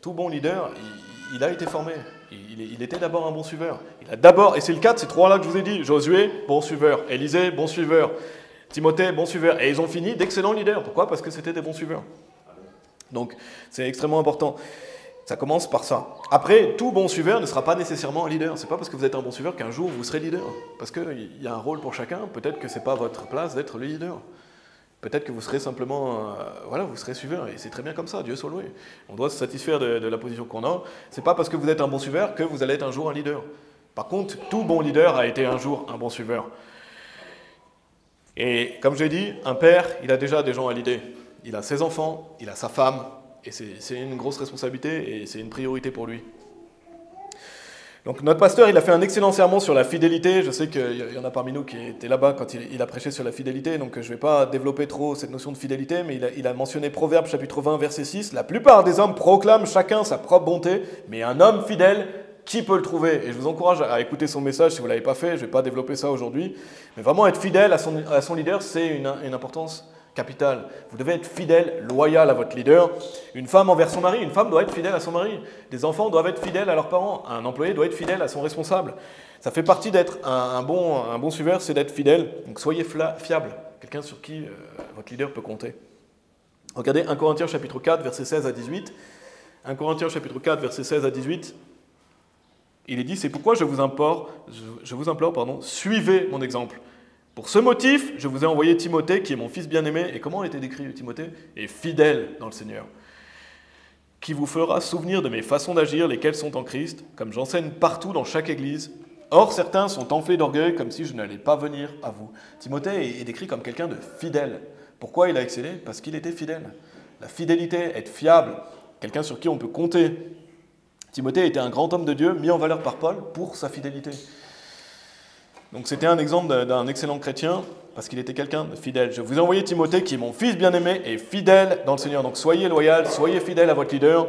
Tout bon leader, il a été formé. Il était d'abord un bon suiveur. Il a d'abord, et c'est le cas de ces trois-là que je vous ai dit, Josué, bon suiveur, Élisée, bon suiveur, Timothée, bon suiveur. Et ils ont fini d'excellents leaders. Pourquoi? Parce que c'était des bons suiveurs. Donc, c'est extrêmement important. Ça commence par ça. Après, tout bon suiveur ne sera pas nécessairement un leader. C'est pas parce que vous êtes un bon suiveur qu'un jour vous serez leader. Parce qu'il y a un rôle pour chacun. Peut-être que c'est pas votre place d'être le leader. Peut-être que vous serez simplement, voilà, vous serez suiveur. Et c'est très bien comme ça. Dieu soit loué. On doit se satisfaire de la position qu'on a. C'est pas parce que vous êtes un bon suiveur que vous allez être un jour un leader. Par contre, tout bon leader a été un jour un bon suiveur. Et comme j'ai dit, un père, il a déjà des gens à l'idée. Il a ses enfants, il a sa femme. Et c'est une grosse responsabilité et c'est une priorité pour lui. Donc notre pasteur, il a fait un excellent sermon sur la fidélité. Je sais qu'il y en a parmi nous qui étaient là-bas quand il a prêché sur la fidélité, donc je ne vais pas développer trop cette notion de fidélité, mais il a mentionné Proverbes chapitre 20, verset 6. « La plupart des hommes proclament chacun sa propre bonté, mais un homme fidèle, qui peut le trouver ?» Et je vous encourage à écouter son message si vous ne l'avez pas fait, je ne vais pas développer ça aujourd'hui. Mais vraiment être fidèle à son leader, c'est une importance capitale. Vous devez être fidèle, loyal à votre leader. Une femme envers son mari, une femme doit être fidèle à son mari. Des enfants doivent être fidèles à leurs parents. Un employé doit être fidèle à son responsable. Ça fait partie d'être un bon suiveur, c'est d'être fidèle. Donc soyez fiable, quelqu'un sur qui votre leader peut compter. Regardez 1 Corinthiens chapitre 4, versets 16 à 18. 1 Corinthiens chapitre 4, versets 16 à 18. Il est dit, c'est pourquoi je vous implore, suivez mon exemple. Pour ce motif, je vous ai envoyé Timothée, qui est mon fils bien-aimé. Et comment était décrit Timothée? Et fidèle dans le Seigneur. Qui vous fera souvenir de mes façons d'agir, lesquelles sont en Christ, comme j'enseigne partout dans chaque église. Or, certains sont enflés d'orgueil, comme si je n'allais pas venir à vous. Timothée est décrit comme quelqu'un de fidèle. Pourquoi il a excellé? Parce qu'il était fidèle. La fidélité, être fiable, quelqu'un sur qui on peut compter. Timothée était un grand homme de Dieu, mis en valeur par Paul pour sa fidélité. Donc c'était un exemple d'un excellent chrétien, parce qu'il était quelqu'un de fidèle. Je vous ai envoyé Timothée, qui est mon fils bien-aimé et fidèle dans le Seigneur. Donc soyez loyal, soyez fidèle à votre leader.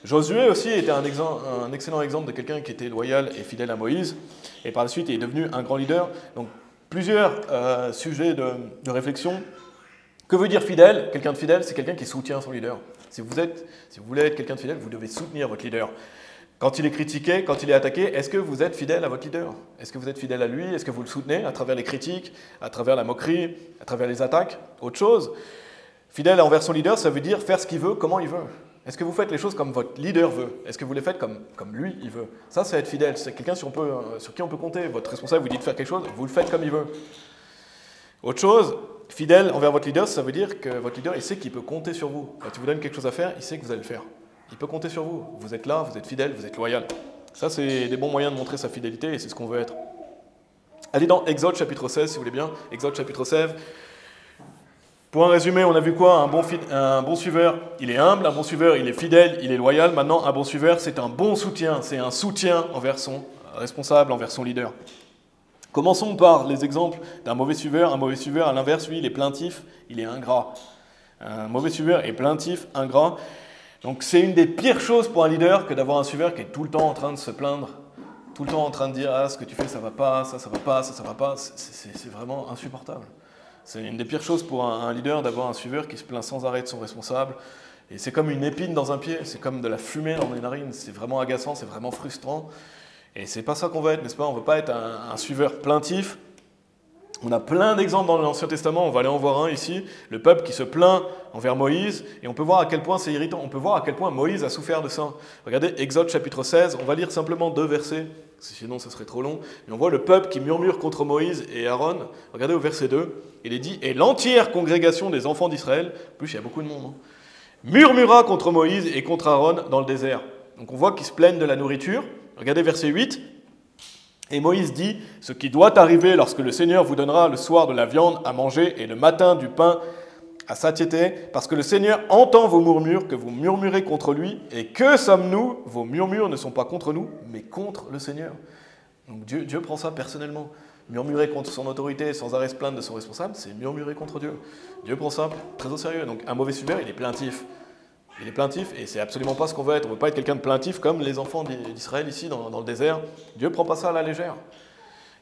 Josué aussi était un excellent exemple de quelqu'un qui était loyal et fidèle à Moïse. Et par la suite, il est devenu un grand leader. Donc plusieurs sujets de réflexion. Que veut dire fidèle? Quelqu'un de fidèle, c'est quelqu'un qui soutient son leader. Si vous voulez être quelqu'un de fidèle, vous devez soutenir votre leader. Quand il est critiqué, quand il est attaqué, est-ce que vous êtes fidèle à votre leader? Est-ce que vous êtes fidèle à lui? Est-ce que vous le soutenez à travers les critiques, à travers la moquerie, à travers les attaques? Autre chose, fidèle envers son leader, ça veut dire faire ce qu'il veut, comment il veut. Est-ce que vous faites les choses comme votre leader veut? Est-ce que vous les faites comme lui, il veut? Ça, c'est être fidèle. C'est quelqu'un sur qui on peut compter. Votre responsable vous dit de faire quelque chose, vous le faites comme il veut. Autre chose, fidèle envers votre leader, ça veut dire que votre leader, il sait qu'il peut compter sur vous. Quand il vous donne quelque chose à faire, il sait que vous allez le faire. Il peut compter sur vous. Vous êtes là, vous êtes fidèle, vous êtes loyal. Ça, c'est des bons moyens de montrer sa fidélité et c'est ce qu'on veut être. Allez dans Exode chapitre 16, si vous voulez bien. Exode chapitre 16. Pour un résumé, on a vu quoi? Un bon suiveur, il est humble. Un bon suiveur, il est fidèle, il est loyal. Maintenant, un bon suiveur, c'est un bon soutien. C'est un soutien envers son responsable, envers son leader. Commençons par les exemples d'un mauvais suiveur. Un mauvais suiveur, à l'inverse, lui, il est plaintif, il est ingrat. Un mauvais suiveur est plaintif, ingrat. Donc c'est une des pires choses pour un leader que d'avoir un suiveur qui est tout le temps en train de se plaindre, tout le temps en train de dire « Ah, ce que tu fais, ça va pas, ça va pas, ça va pas ». C'est vraiment insupportable. C'est une des pires choses pour un leader d'avoir un suiveur qui se plaint sans arrêt de son responsable. Et c'est comme une épine dans un pied, c'est comme de la fumée dans les narines. C'est vraiment agaçant, c'est vraiment frustrant. Et c'est pas ça qu'on veut être, n'est-ce pas? On ne veut pas être un suiveur plaintif. On a plein d'exemples dans l'Ancien Testament, on va aller en voir un ici, le peuple qui se plaint envers Moïse, et on peut voir à quel point c'est irritant, on peut voir à quel point Moïse a souffert de ça. Regardez Exode chapitre 16, on va lire simplement 2 versets, sinon ce serait trop long, mais on voit le peuple qui murmure contre Moïse et Aaron. Regardez au verset 2, il est dit « Et l'entière congrégation des enfants d'Israël », en plus il y a beaucoup de monde, murmura contre Moïse et contre Aaron dans le désert. Donc on voit qu'ils se plaignent de la nourriture. Regardez verset 8. Et Moïse dit, « Ce qui doit arriver lorsque le Seigneur vous donnera le soir de la viande à manger et le matin du pain à satiété, parce que le Seigneur entend vos murmures, que vous murmurez contre lui, et que sommes-nous? Vos murmures ne sont pas contre nous, mais contre le Seigneur. Donc Dieu prend ça personnellement. Murmurer contre son autorité sans arrêt se plaindre de son responsable, c'est murmurer contre Dieu. Dieu prend ça très au sérieux. Donc un mauvais suiveur, il est plaintif. Il est plaintif et c'est absolument pas ce qu'on veut être. On ne veut pas être quelqu'un de plaintif comme les enfants d'Israël ici dans le désert. Dieu ne prend pas ça à la légère.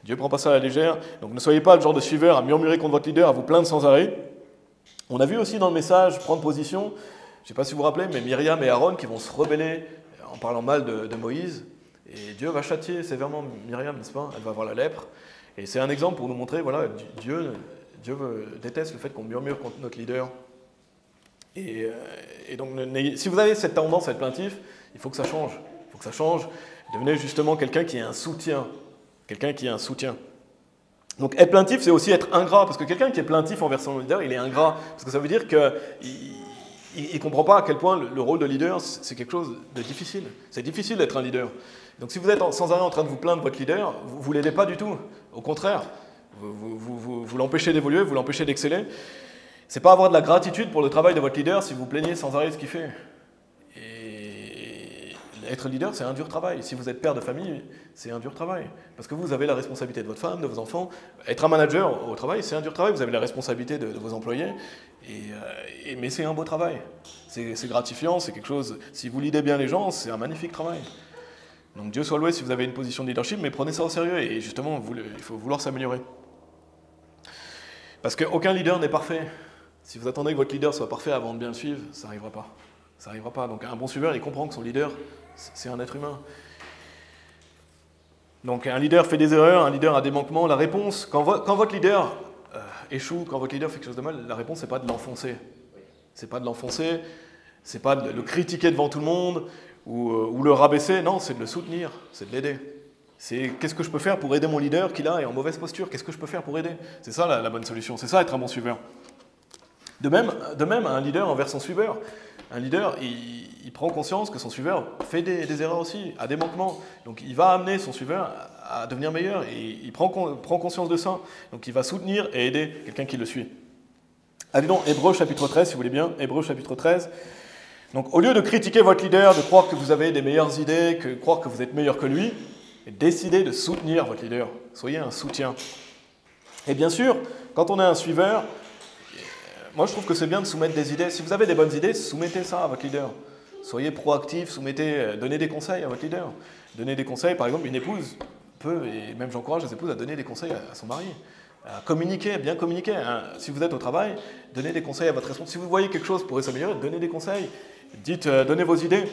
Dieu ne prend pas ça à la légère. Donc ne soyez pas le genre de suiveur à murmurer contre votre leader, à vous plaindre sans arrêt. On a vu aussi dans le message prendre position, je ne sais pas si vous vous rappelez, mais Myriam et Aaron qui vont se rebeller en parlant mal de Moïse. Et Dieu va châtier sévèrement Myriam, n'est-ce pas? Elle va avoir la lèpre. Et c'est un exemple pour nous montrer, voilà, Dieu déteste le fait qu'on murmure contre notre leader. Et donc, si vous avez cette tendance à être plaintif, il faut que ça change. Il faut que ça change. Devenez justement quelqu'un qui est un soutien. Quelqu'un qui est un soutien. Donc être plaintif, c'est aussi être ingrat, parce que quelqu'un qui est plaintif envers son leader, il est ingrat. Parce que ça veut dire qu'il ne comprend pas à quel point le rôle de leader, c'est quelque chose de difficile. C'est difficile d'être un leader. Donc si vous êtes sans arrêt en train de vous plaindre de votre leader, vous ne l'aidez pas du tout. Au contraire, vous l'empêchez d'évoluer, vous l'empêchez d'exceller. C'est pas avoir de la gratitude pour le travail de votre leader si vous plaignez sans arrêt ce qu'il fait. Et être leader, c'est un dur travail. Si vous êtes père de famille, c'est un dur travail. Parce que vous avez la responsabilité de votre femme, de vos enfants. Être un manager au travail, c'est un dur travail. Vous avez la responsabilité de vos employés. Mais c'est un beau travail. C'est gratifiant, c'est quelque chose... Si vous leadez bien les gens, c'est un magnifique travail. Donc Dieu soit loué si vous avez une position de leadership, mais prenez ça au sérieux. Et justement, il faut vouloir s'améliorer. Parce qu'aucun leader n'est parfait. Si vous attendez que votre leader soit parfait avant de bien le suivre, ça n'arrivera pas. Ça n'arrivera pas. Donc un bon suiveur, il comprend que son leader, c'est un être humain. Donc un leader fait des erreurs, un leader a des manquements. La réponse, quand votre leader échoue, quand votre leader fait quelque chose de mal, la réponse, c'est pas de l'enfoncer. C'est pas de l'enfoncer, c'est pas de le critiquer devant tout le monde ou le rabaisser. Non, c'est de le soutenir, c'est de l'aider. C'est qu'est-ce que je peux faire pour aider mon leader qui là est en mauvaise posture? Qu'est-ce que je peux faire pour aider? C'est ça la bonne solution. C'est ça être un bon suiveur. De même, un leader envers son suiveur. Un leader, il prend conscience que son suiveur fait des erreurs aussi, a des manquements. Donc il va amener son suiveur à devenir meilleur et il prend conscience de ça. Donc il va soutenir et aider quelqu'un qui le suit. Allez donc, Hébreux chapitre 13, si vous voulez bien. Hébreux chapitre 13. Donc au lieu de critiquer votre leader, de croire que vous avez des meilleures idées, de croire que vous êtes meilleur que lui, décidez de soutenir votre leader. Soyez un soutien. Et bien sûr, quand on est un suiveur, moi, je trouve que c'est bien de soumettre des idées. Si vous avez des bonnes idées, soumettez ça à votre leader. Soyez proactif, donnez des conseils à votre leader. Donnez des conseils, par exemple, une épouse peut, et même j'encourage les épouses à donner des conseils à son mari. À communiquer, bien communiquer. Si vous êtes au travail, donnez des conseils à votre responsable. Si vous voyez quelque chose pourrait s'améliorer, donnez des conseils. Donnez vos idées.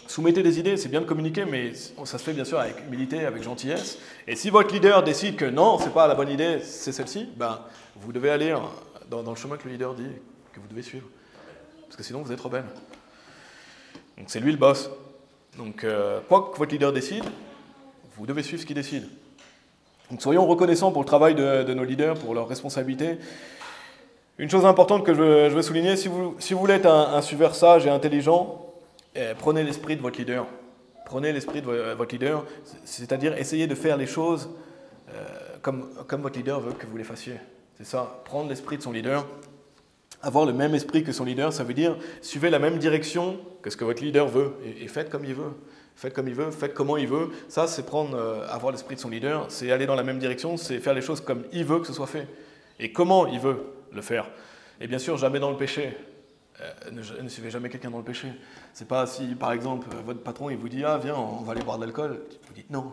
Soumettez des idées, c'est bien de communiquer, mais ça se fait bien sûr avec humilité, avec gentillesse. Et si votre leader décide que non, c'est pas la bonne idée, c'est celle-ci, ben, vous devez aller dans le chemin que le leader dit que vous devez suivre. Parce que sinon, vous êtes rebelle. Donc c'est lui le boss. Donc quoi que votre leader décide, vous devez suivre ce qu'il décide. Donc soyons reconnaissants pour le travail de nos leaders, pour leurs responsabilités. Une chose importante que je veux souligner, si vous voulez être un suiveur sage et intelligent, prenez l'esprit de votre leader. Prenez l'esprit de votre leader, c'est-à-dire essayez de faire les choses comme votre leader veut que vous les fassiez. C'est ça, prendre l'esprit de son leader. Avoir le même esprit que son leader, ça veut dire suivez la même direction que ce que votre leader veut et faites comme il veut. Faites comme il veut, faites comment il veut. Ça, c'est avoir l'esprit de son leader, c'est aller dans la même direction, c'est faire les choses comme il veut que ce soit fait. Et comment il veut le faire. Et bien sûr, jamais dans le péché. Ne suivez jamais quelqu'un dans le péché. C'est pas si, par exemple, votre patron il vous dit « Ah, viens, on va aller boire de l'alcool », vous dites « Non ».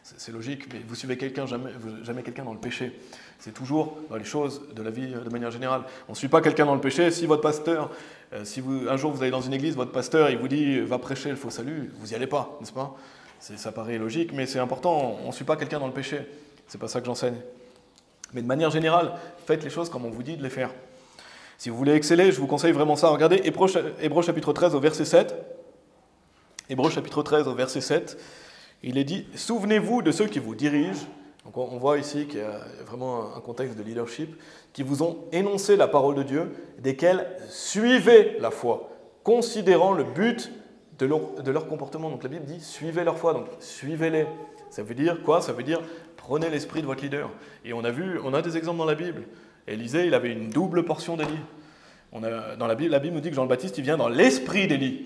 C'est logique, mais vous suivez jamais quelqu'un dans le péché. C'est toujours dans les choses de la vie de manière générale. On ne suit pas quelqu'un dans le péché. Si votre pasteur, un jour vous allez dans une église, votre pasteur il vous dit « Va prêcher le faux salut », vous n'y allez pas, n'est-ce pas? Ça paraît logique, mais c'est important. On ne suit pas quelqu'un dans le péché. C'est pas ça que j'enseigne. Mais de manière générale, faites les choses comme on vous dit de les faire. Si vous voulez exceller, je vous conseille vraiment ça. Regardez Hébreux chapitre 13 au verset 7. Hébreux chapitre 13 au verset 7. Il est dit « Souvenez-vous de ceux qui vous dirigent ». Donc on voit ici qu'il y a vraiment un contexte de leadership, qui vous ont énoncé la parole de Dieu, desquels suivez la foi, considérant le but de leur comportement. Donc la Bible dit « Suivez leur foi », donc suivez-les. Ça veut dire quoi? Ça veut dire prenez l'esprit de votre leader. Et on a des exemples dans la Bible. Élisée, il avait une double portion d'Élie. Dans la Bible nous dit que Jean le Baptiste, il vient dans l'esprit d'Élie.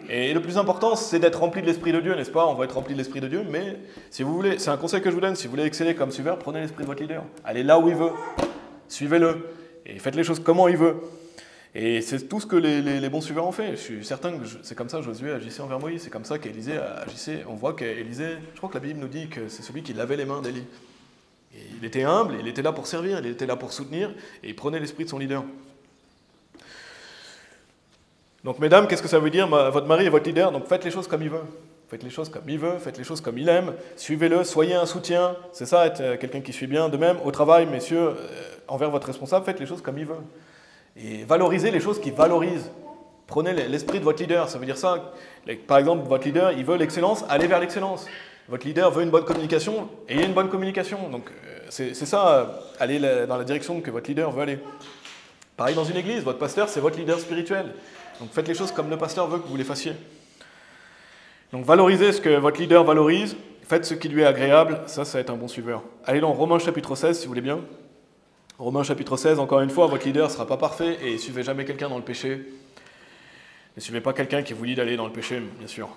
Et le plus important, c'est d'être rempli de l'Esprit de Dieu, n'est-ce pas? On va être rempli de l'Esprit de Dieu, mais si vous voulez, c'est un conseil que je vous donne, si vous voulez exceller comme suiveur, prenez l'Esprit de votre leader. Allez là où il veut, suivez-le, et faites les choses comment il veut. Et c'est tout ce que les bons suiveurs ont fait. Je suis certain que c'est comme ça que Josué agissait envers Moïse, c'est comme ça qu'Élisée agissait. On voit qu'Élisée, je crois que la Bible nous dit que c'est celui qui lavait les mains d'Élie. Et il était humble, il était là pour servir, il était là pour soutenir, et il prenait l'esprit de son leader. Donc, mesdames, qu'est-ce que ça veut dire? Votre mari est votre leader, donc faites les choses comme il veut. Faites les choses comme il veut, faites les choses comme il aime, suivez-le, soyez un soutien. C'est ça, être quelqu'un qui suit bien. De même, au travail, messieurs, envers votre responsable, faites les choses comme il veut. Et valorisez les choses qui valorisent. Prenez l'esprit de votre leader, ça veut dire ça. Par exemple, votre leader, il veut l'excellence, allez vers l'excellence. Votre leader veut une bonne communication, ayez une bonne communication. Donc, c'est ça, allez dans la direction que votre leader veut aller. Pareil dans une église, votre pasteur, c'est votre leader spirituel. Donc faites les choses comme le pasteur veut que vous les fassiez. Donc valorisez ce que votre leader valorise, faites ce qui lui est agréable, ça va être un bon suiveur. Allez dans Romains chapitre 16 si vous voulez bien. Romains chapitre 16, encore une fois, votre leader ne sera pas parfait et suivez jamais quelqu'un dans le péché. Ne suivez pas quelqu'un qui vous dit d'aller dans le péché, bien sûr.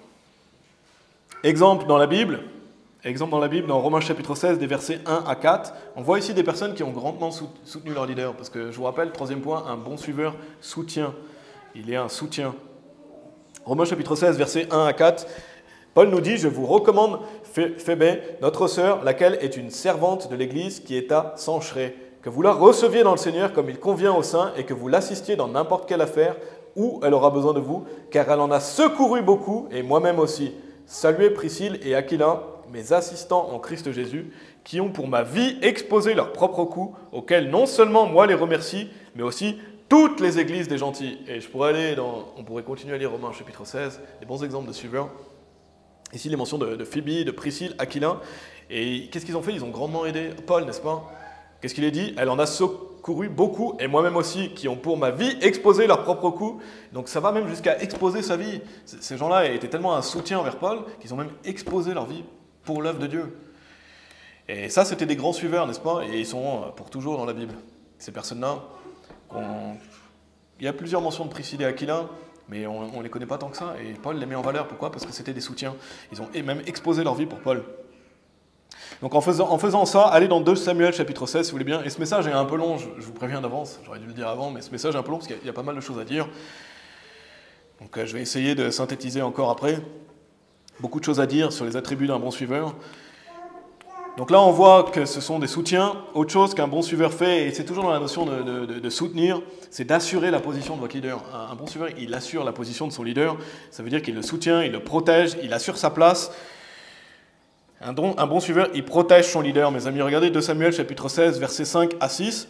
Exemple dans la Bible, dans Romains chapitre 16, des versets 1 à 4, on voit ici des personnes qui ont grandement soutenu leur leader, parce que je vous rappelle, troisième point, un bon suiveur soutient. Il est un soutien. Romains chapitre 16, versets 1 à 4, Paul nous dit « Je vous recommande Phébé, notre sœur, laquelle est une servante de l'Église qui est à Cenchreae, que vous la receviez dans le Seigneur comme il convient aux saints et que vous l'assistiez dans n'importe quelle affaire où elle aura besoin de vous, car elle en a secouru beaucoup, et moi-même aussi. Saluez Priscille et Aquila, mes assistants en Christ Jésus, qui ont pour ma vie exposé leurs propres coups, auxquels non seulement moi les remercie, mais aussi toutes les églises des gentils. Et on pourrait continuer à lire Romains chapitre 16, des bons exemples de suiveurs. Ici, les mentions de Phébie, de Priscille, Aquila. Et qu'est-ce qu'ils ont fait? Ils ont grandement aidé Paul, n'est-ce pas? Qu'est-ce qu'il est dit? Elle en a secouru beaucoup, et moi-même aussi, qui ont pour ma vie exposé leurs propres coups. Donc ça va même jusqu'à exposer sa vie. Ces gens-là étaient tellement un soutien envers Paul qu'ils ont même exposé leur vie pour l'œuvre de Dieu. Et ça, c'était des grands suiveurs, n'est-ce pas? Et ils sont pour toujours dans la Bible. Ces personnes-là, il y a plusieurs mentions de Priscille et Aquila, mais on ne les connaît pas tant que ça. Et Paul les met en valeur. Pourquoi? Parce que c'était des soutiens. Ils ont même exposé leur vie pour Paul. Donc en faisant ça, allez dans 2 Samuel chapitre 16, si vous voulez bien. Et ce message est un peu long, je vous préviens d'avance, j'aurais dû le dire avant, mais ce message est un peu long parce qu'il y a pas mal de choses à dire. Donc je vais essayer de synthétiser encore après. Beaucoup de choses à dire sur les attributs d'un bon suiveur. Donc là, on voit que ce sont des soutiens. Autre chose qu'un bon suiveur fait, et c'est toujours dans la notion de soutenir, c'est d'assurer la position de votre leader. Un bon suiveur, il assure la position de son leader. Ça veut dire qu'il le soutient, il le protège, il assure sa place. Un bon suiveur, il protège son leader, mes amis. Regardez 2 Samuel chapitre 16, versets 5 à 6.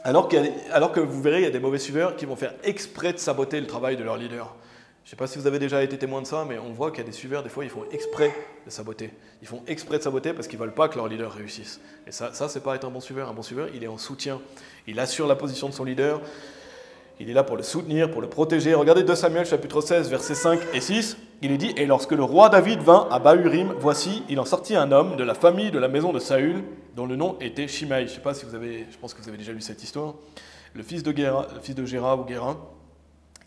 Alors que vous verrez, il y a des mauvais suiveurs qui vont faire exprès de saboter le travail de leur leader. Je ne sais pas si vous avez déjà été témoin de ça, mais on voit qu'il y a des suiveurs, des fois, ils font exprès de saboter. Ils font exprès de saboter parce qu'ils ne veulent pas que leur leader réussisse. Et ça c'est pas être un bon suiveur. Un bon suiveur, il est en soutien. Il assure la position de son leader. Il est là pour le soutenir, pour le protéger. Regardez 2 Samuel chapitre 16, versets 5 et 6. Il est dit « Et lorsque le roi David vint à Bahurim, voici, il en sortit un homme de la famille de la maison de Saül, dont le nom était Shimei. » Je ne sais pas si je pense que vous avez déjà lu cette histoire. Le fils de Géra ou Géra.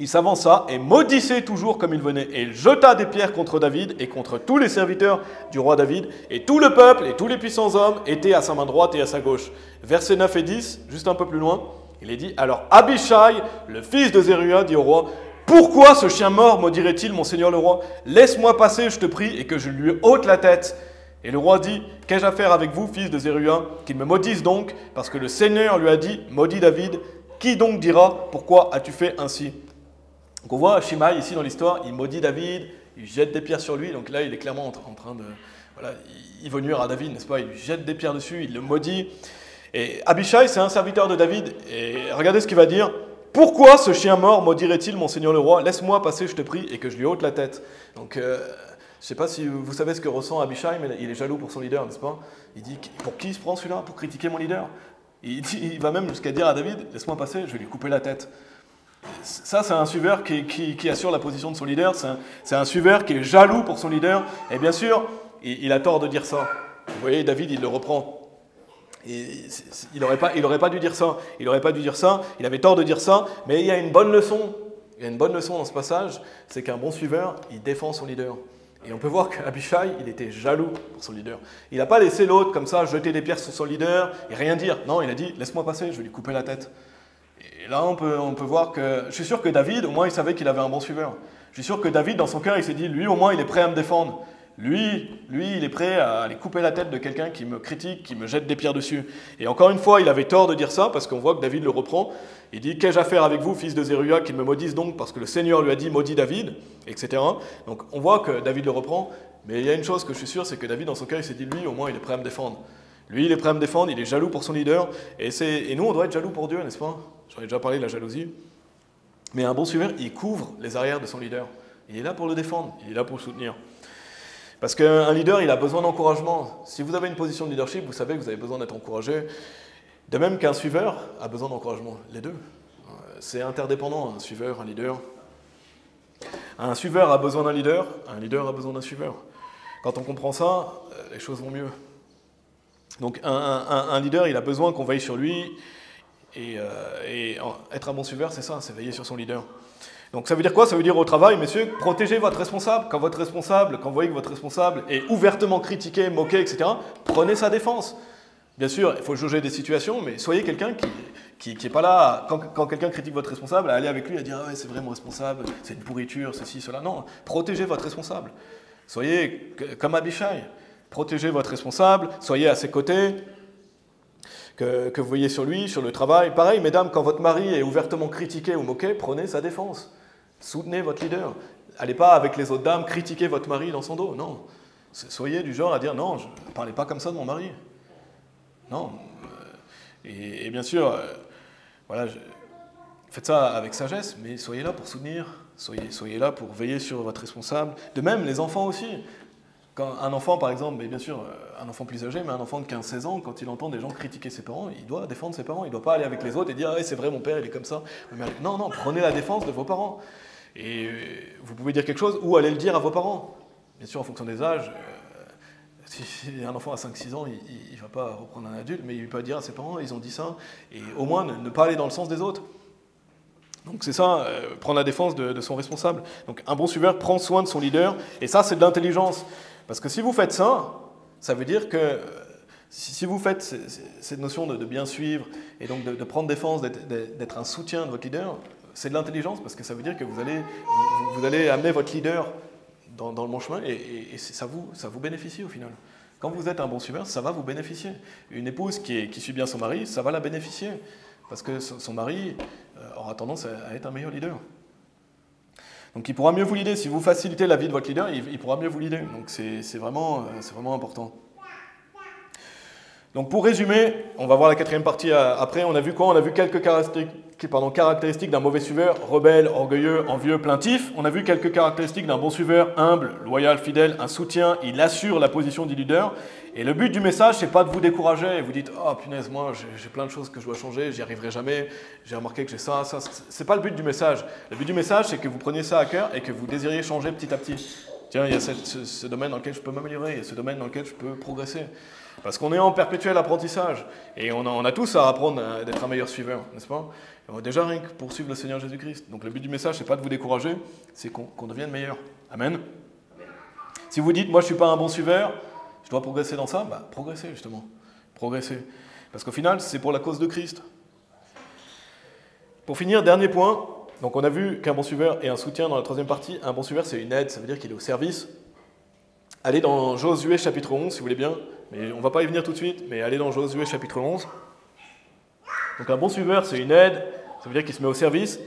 Il s'avança et maudissait toujours comme il venait. Et il jeta des pierres contre David et contre tous les serviteurs du roi David. Et tout le peuple et tous les puissants hommes étaient à sa main droite et à sa gauche. Versets 9 et 10, juste un peu plus loin, il est dit « Alors Abishai, le fils de Zéruia, dit au roi, « Pourquoi ce chien mort maudirait-il, mon seigneur le roi? Laisse-moi passer, je te prie, et que je lui ôte la tête. » Et le roi dit « Qu'ai-je à faire avec vous, fils de Zéruia? Qu'il me maudisse donc, parce que le Seigneur lui a dit « Maudis David. » Qui donc dira « Pourquoi as-tu fait ainsi ?» Donc on voit Shimei ici dans l'histoire, il maudit David, il jette des pierres sur lui, donc là il est clairement en train de... Voilà, il veut nuire à David, n'est-ce pas? Il jette des pierres dessus, il le maudit. Et Abishai, c'est un serviteur de David, et regardez ce qu'il va dire. « Pourquoi ce chien mort maudirait-il, mon seigneur le roi? Laisse-moi passer, je te prie, et que je lui ôte la tête. » Donc je ne sais pas si vous savez ce que ressent Abishai, mais il est jaloux pour son leader, n'est-ce pas? Il dit « Pour qui il se prend celui-là? Pour critiquer mon leader ?» Il va même jusqu'à dire à David « Laisse-moi passer, je vais lui couper la tête. » Ça, c'est un suiveur qui assure la position de son leader, c'est un suiveur qui est jaloux pour son leader, et bien sûr, il a tort de dire ça. Vous voyez, David, il le reprend. Il n'aurait pas dû dire ça. Il n'aurait pas dû dire ça. Il avait tort de dire ça. Mais il y a une bonne leçon. Il y a une bonne leçon dans ce passage, c'est qu'un bon suiveur, il défend son leader. Et on peut voir qu'Abishai, il était jaloux pour son leader. Il n'a pas laissé l'autre comme ça jeter des pierres sur son leader et rien dire. Non, il a dit, laisse-moi passer, je vais lui couper la tête. Et là, on peut voir que... Je suis sûr que David, au moins, il savait qu'il avait un bon suiveur. Je suis sûr que David, dans son cœur, il s'est dit, lui, au moins, il est prêt à me défendre. Lui, il est prêt à aller couper la tête de quelqu'un qui me critique, qui me jette des pierres dessus. Et encore une fois, il avait tort de dire ça, parce qu'on voit que David le reprend. Il dit, qu'ai-je à faire avec vous, fils de Zéruia, qu'il me maudisse donc, parce que le Seigneur lui a dit, maudit David, etc. Donc on voit que David le reprend, mais il y a une chose que je suis sûr, c'est que David, dans son cœur, il s'est dit, lui, au moins, il est prêt à me défendre. Lui, il est prêt à me défendre, il est jaloux pour son leader, et nous, on doit être jaloux pour Dieu, n'est-ce pas? J'en ai déjà parlé de la jalousie. Mais un bon suiveur, il couvre les arrières de son leader. Il est là pour le défendre, il est là pour le soutenir. Parce qu'un leader, il a besoin d'encouragement. Si vous avez une position de leadership, vous savez que vous avez besoin d'être encouragé. De même qu'un suiveur a besoin d'encouragement. Les deux. C'est interdépendant, un suiveur, un leader. Un suiveur a besoin d'un leader, un leader a besoin d'un suiveur. Quand on comprend ça, les choses vont mieux. Donc un leader, il a besoin qu'on veille sur lui. Et être un bon suiveur, c'est ça, c'est veiller sur son leader. Donc ça veut dire quoi? Ça veut dire au travail, messieurs, protégez votre responsable. Quand vous voyez que votre responsable est ouvertement critiqué, moqué, etc., prenez sa défense. Bien sûr, il faut juger des situations, mais soyez quelqu'un qui n'est pas là, quand quelqu'un critique votre responsable, à aller avec lui et à dire « Ah ouais, c'est vrai, mon responsable, c'est une pourriture, ceci, cela ». Non, protégez votre responsable. Soyez comme Abishai. Protégez votre responsable, soyez à ses côtés, que vous voyez sur lui, sur le travail. Pareil, mesdames, quand votre mari est ouvertement critiqué ou moqué, prenez sa défense. Soutenez votre leader. Allez pas avec les autres dames critiquer votre mari dans son dos. Non. Soyez du genre à dire non, ne parlez pas comme ça de mon mari. Non. Et bien sûr, voilà, faites ça avec sagesse, mais soyez là pour soutenir. Soyez là pour veiller sur votre responsable. De même, les enfants aussi. Quand un enfant, par exemple, mais bien sûr, un enfant plus âgé, mais un enfant de 15-16 ans, quand il entend des gens critiquer ses parents, il doit défendre ses parents. Il ne doit pas aller avec les autres et dire ah, « c'est vrai, mon père, il est comme ça ». Non, non, prenez la défense de vos parents. Et vous pouvez dire quelque chose ou aller le dire à vos parents. Bien sûr, en fonction des âges, si un enfant à 5-6 ans, il ne va pas reprendre un adulte, mais il peut dire à ses parents, ils ont dit ça, et au moins ne pas aller dans le sens des autres. Donc c'est ça, prendre la défense de son responsable. Donc un bon suiveur prend soin de son leader, et ça c'est de l'intelligence. Parce que si vous faites ça, ça veut dire que si vous faites cette notion de bien suivre, et donc de prendre défense, d'être un soutien de votre leader, c'est de l'intelligence, parce que ça veut dire que vous allez amener votre leader dans le bon chemin, et ça vous bénéficie au final. Quand vous êtes un bon suiveur, ça va vous bénéficier. Une épouse qui suit bien son mari, ça va la bénéficier, parce que son mari aura tendance à être un meilleur leader. Donc il pourra mieux vous leader. Si vous facilitez la vie de votre leader, il pourra mieux vous leader. Donc c'est vraiment important. Donc pour résumer, on va voir la quatrième partie après. On a vu quoi? On a vu quelques caractéristiques d'un mauvais suiveur: rebelle, orgueilleux, envieux, plaintif. On a vu quelques caractéristiques d'un bon suiveur: humble, loyal, fidèle, un soutien. Il assure la position du leader. Et le but du message, c'est pas de vous décourager et vous dites « Oh punaise, moi j'ai plein de choses que je dois changer, j'y arriverai jamais, j'ai remarqué que j'ai ça. » C'est pas le but du message. Le but du message, c'est que vous preniez ça à cœur et que vous désiriez changer petit à petit. Tiens, il y a ce domaine dans lequel je peux m'améliorer, il y a ce domaine dans lequel je peux progresser. Parce qu'on est en perpétuel apprentissage. Et on a tous à apprendre d'être un meilleur suiveur, n'est-ce pas? Déjà rien que pour suivre le Seigneur Jésus-Christ. Donc le but du message, c'est pas de vous décourager, c'est qu'on devienne meilleur. Amen. Si vous dites « Moi je suis pas un bon suiveur », je dois progresser dans ça, bah, progressez justement. Progressez. Parce qu'au final, c'est pour la cause de Christ. Pour finir, dernier point. Donc on a vu qu'un bon suiveur est un soutien dans la troisième partie. Un bon suiveur, c'est une aide, ça veut dire qu'il est au service. Allez dans Josué chapitre 11, si vous voulez bien. Mais on ne va pas y venir tout de suite, mais allez dans Josué chapitre 11. Donc un bon suiveur, c'est une aide, ça veut dire qu'il se met au service.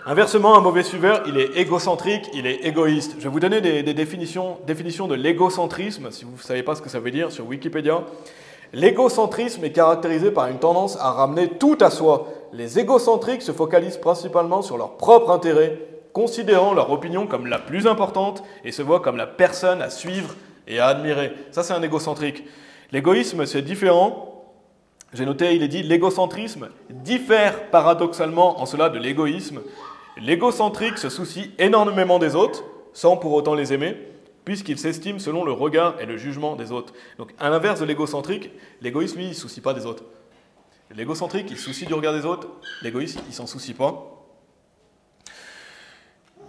Inversement, un mauvais suiveur, il est égocentrique, il est égoïste. Je vais vous donner des définitions de l'égocentrisme, si vous ne savez pas ce que ça veut dire, sur Wikipédia. L'égocentrisme est caractérisé par une tendance à ramener tout à soi. Les égocentriques se focalisent principalement sur leur propre intérêt, considérant leur opinion comme la plus importante et se voient comme la personne à suivre et à admirer. Ça, c'est un égocentrique. L'égoïsme, c'est différent. J'ai noté, il est dit, l'égocentrisme diffère paradoxalement en cela de l'égoïsme. L'égocentrique se soucie énormément des autres, sans pour autant les aimer. puisqu'il s'estime selon le regard et le jugement des autres. Donc, à l'inverse de l'égocentrique, l'égoïste, lui, il ne se soucie pas des autres. L'égocentrique, il se soucie du regard des autres, l'égoïste, il ne s'en soucie pas.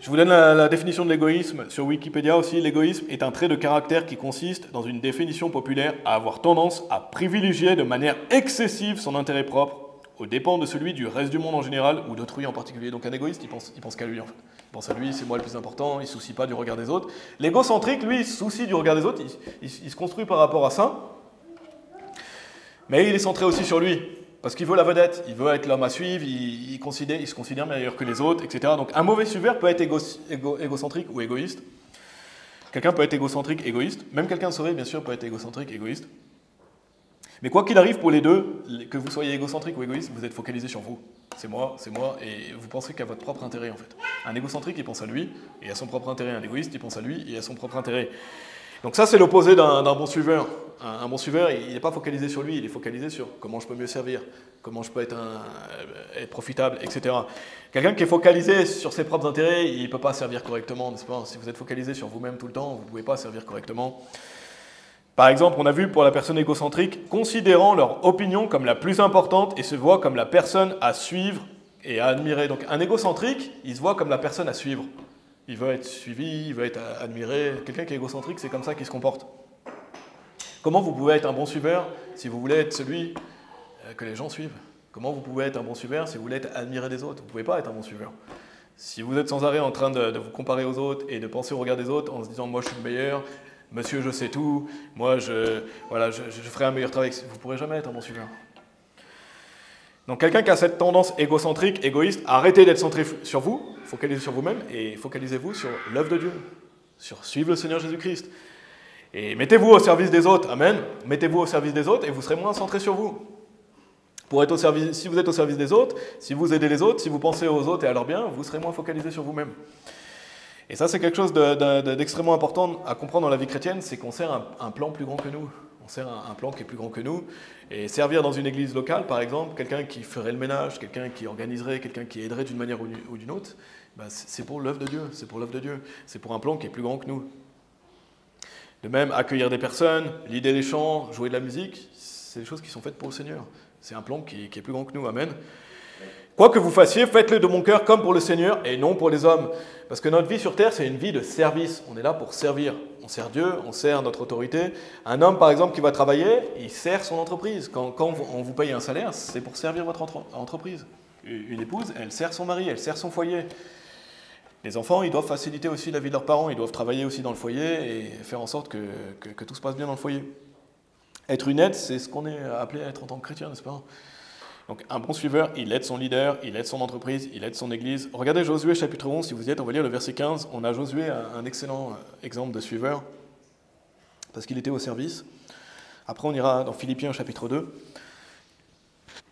Je vous donne la définition de l'égoïsme sur Wikipédia aussi. L'égoïsme est un trait de caractère qui consiste, dans une définition populaire, à avoir tendance à privilégier de manière excessive son intérêt propre, aux dépens de celui du reste du monde en général, ou d'autrui en particulier. Donc un égoïste, il pense qu'à lui, en fait. Il pense à lui, c'est moi le plus important, il ne se soucie pas du regard des autres. L'égocentrique, lui, il se soucie du regard des autres, il se construit par rapport à ça, mais il est centré aussi sur lui. Parce qu'il veut la vedette, il veut être l'homme à suivre, il se considère meilleur que les autres, etc. Donc un mauvais suiveur peut être égocentrique ou égoïste. Quelqu'un peut être égocentrique, égoïste. Même quelqu'un de sauvé, bien sûr, peut être égocentrique, égoïste. Mais quoi qu'il arrive pour les deux, que vous soyez égocentrique ou égoïste, vous êtes focalisé sur vous. C'est moi, et vous pensez qu'à votre propre intérêt, en fait. Un égocentrique, il pense à lui et à son propre intérêt. Un égoïste, il pense à lui et à son propre intérêt. Donc ça, c'est l'opposé d'un bon suiveur. Un bon suiveur, il n'est pas focalisé sur lui, il est focalisé sur comment je peux mieux servir, comment je peux être profitable, etc. Quelqu'un qui est focalisé sur ses propres intérêts, il ne peut pas servir correctement, n'est-ce pas? Si vous êtes focalisé sur vous-même tout le temps, vous ne pouvez pas servir correctement. Par exemple, on a vu pour la personne égocentrique, considérant leur opinion comme la plus importante et se voit comme la personne à suivre et à admirer. Donc un égocentrique, il se voit comme la personne à suivre. Il veut être suivi, il veut être admiré. Quelqu'un qui est égocentrique, c'est comme ça qu'il se comporte. Comment vous pouvez être un bon suiveur si vous voulez être celui que les gens suivent? Comment vous pouvez être un bon suiveur si vous voulez être admiré des autres? Vous ne pouvez pas être un bon suiveur. Si vous êtes sans arrêt en train de vous comparer aux autres et de penser au regard des autres en se disant « moi je suis le meilleur », « monsieur je sais tout »,« moi je ferai un meilleur travail », vous ne pourrez jamais être un bon suiveur. Donc quelqu'un qui a cette tendance égocentrique, égoïste, arrêtez d'être centré sur vous, focalisez sur vous-même et focalisez-vous sur l'œuvre de Dieu, sur suivre le Seigneur Jésus-Christ. Et mettez-vous au service des autres, amen, mettez-vous au service des autres et vous serez moins centré sur vous. Si vous êtes au service des autres, si vous aidez les autres, si vous pensez aux autres et à leur bien, vous serez moins focalisé sur vous-même. Et ça, c'est quelque chose d'extrêmement important à comprendre dans la vie chrétienne, c'est qu'on sert un plan plus grand que nous. On sert un plan qui est plus grand que nous. Et servir dans une église locale, par exemple, quelqu'un qui ferait le ménage, quelqu'un qui organiserait, quelqu'un qui aiderait d'une manière ou d'une autre, ben c'est pour l'œuvre de Dieu. C'est pour l'œuvre de Dieu. C'est pour un plan qui est plus grand que nous. De même, accueillir des personnes, leader des chants, jouer de la musique, c'est des choses qui sont faites pour le Seigneur. C'est un plan qui est plus grand que nous. Amen. Quoi que vous fassiez, faites-le de mon cœur comme pour le Seigneur et non pour les hommes. Parce que notre vie sur terre, c'est une vie de service. On est là pour servir. On sert Dieu, on sert notre autorité. Un homme, par exemple, qui va travailler, il sert son entreprise. Quand on vous paye un salaire, c'est pour servir votre entreprise. Une épouse, elle sert son mari, elle sert son foyer. Les enfants, ils doivent faciliter aussi la vie de leurs parents. Ils doivent travailler aussi dans le foyer et faire en sorte que tout se passe bien dans le foyer. Être une aide, c'est ce qu'on est appelé à être en tant que chrétien, n'est-ce pas ? Donc un bon suiveur, il aide son leader, il aide son entreprise, il aide son église. Regardez Josué chapitre 11, si vous y êtes, on va lire le verset 15. On a Josué, un excellent exemple de suiveur, parce qu'il était au service. Après on ira dans Philippiens chapitre 2.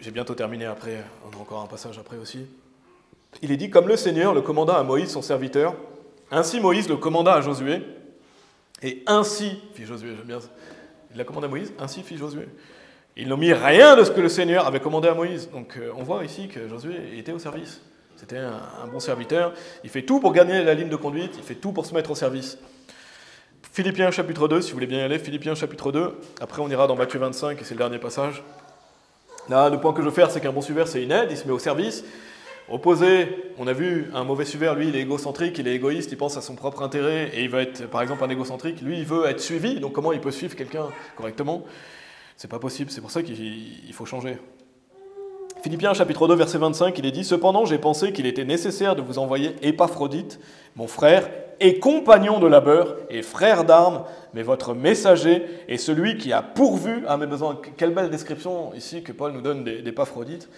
J'ai bientôt terminé après, on a encore un passage après aussi. Il est dit, comme le Seigneur le commanda à Moïse son serviteur, ainsi Moïse le commanda à Josué, et ainsi fit Josué, j'aime bien ça. Il l'a commandé à Moïse, ainsi fit Josué. Ils n'ont mis rien de ce que le Seigneur avait commandé à Moïse. Donc on voit ici que Josué était au service. C'était un bon serviteur. Il fait tout pour gagner la ligne de conduite, il fait tout pour se mettre au service. Philippiens chapitre 2, si vous voulez bien y aller, Philippiens chapitre 2. Après on ira dans Matthieu 25 et c'est le dernier passage. Là, le point que je veux faire, c'est qu'un bon suiveur, c'est une aide, il se met au service. Opposé, on a vu un mauvais suiveur, lui, il est égocentrique, il est égoïste, il pense à son propre intérêt et il va être, par exemple, un égocentrique. Lui, il veut être suivi, donc comment il peut suivre quelqu'un correctement ? C'est pas possible, c'est pour ça qu'il faut changer. Philippiens chapitre 2, verset 25, il est dit « Cependant, j'ai pensé qu'il était nécessaire de vous envoyer Épaphrodite, mon frère, et compagnon de labeur, et frère d'armes, mais votre messager, et celui qui a pourvu à mes besoins. » Quelle belle description ici que Paul nous donne d'Épaphrodite.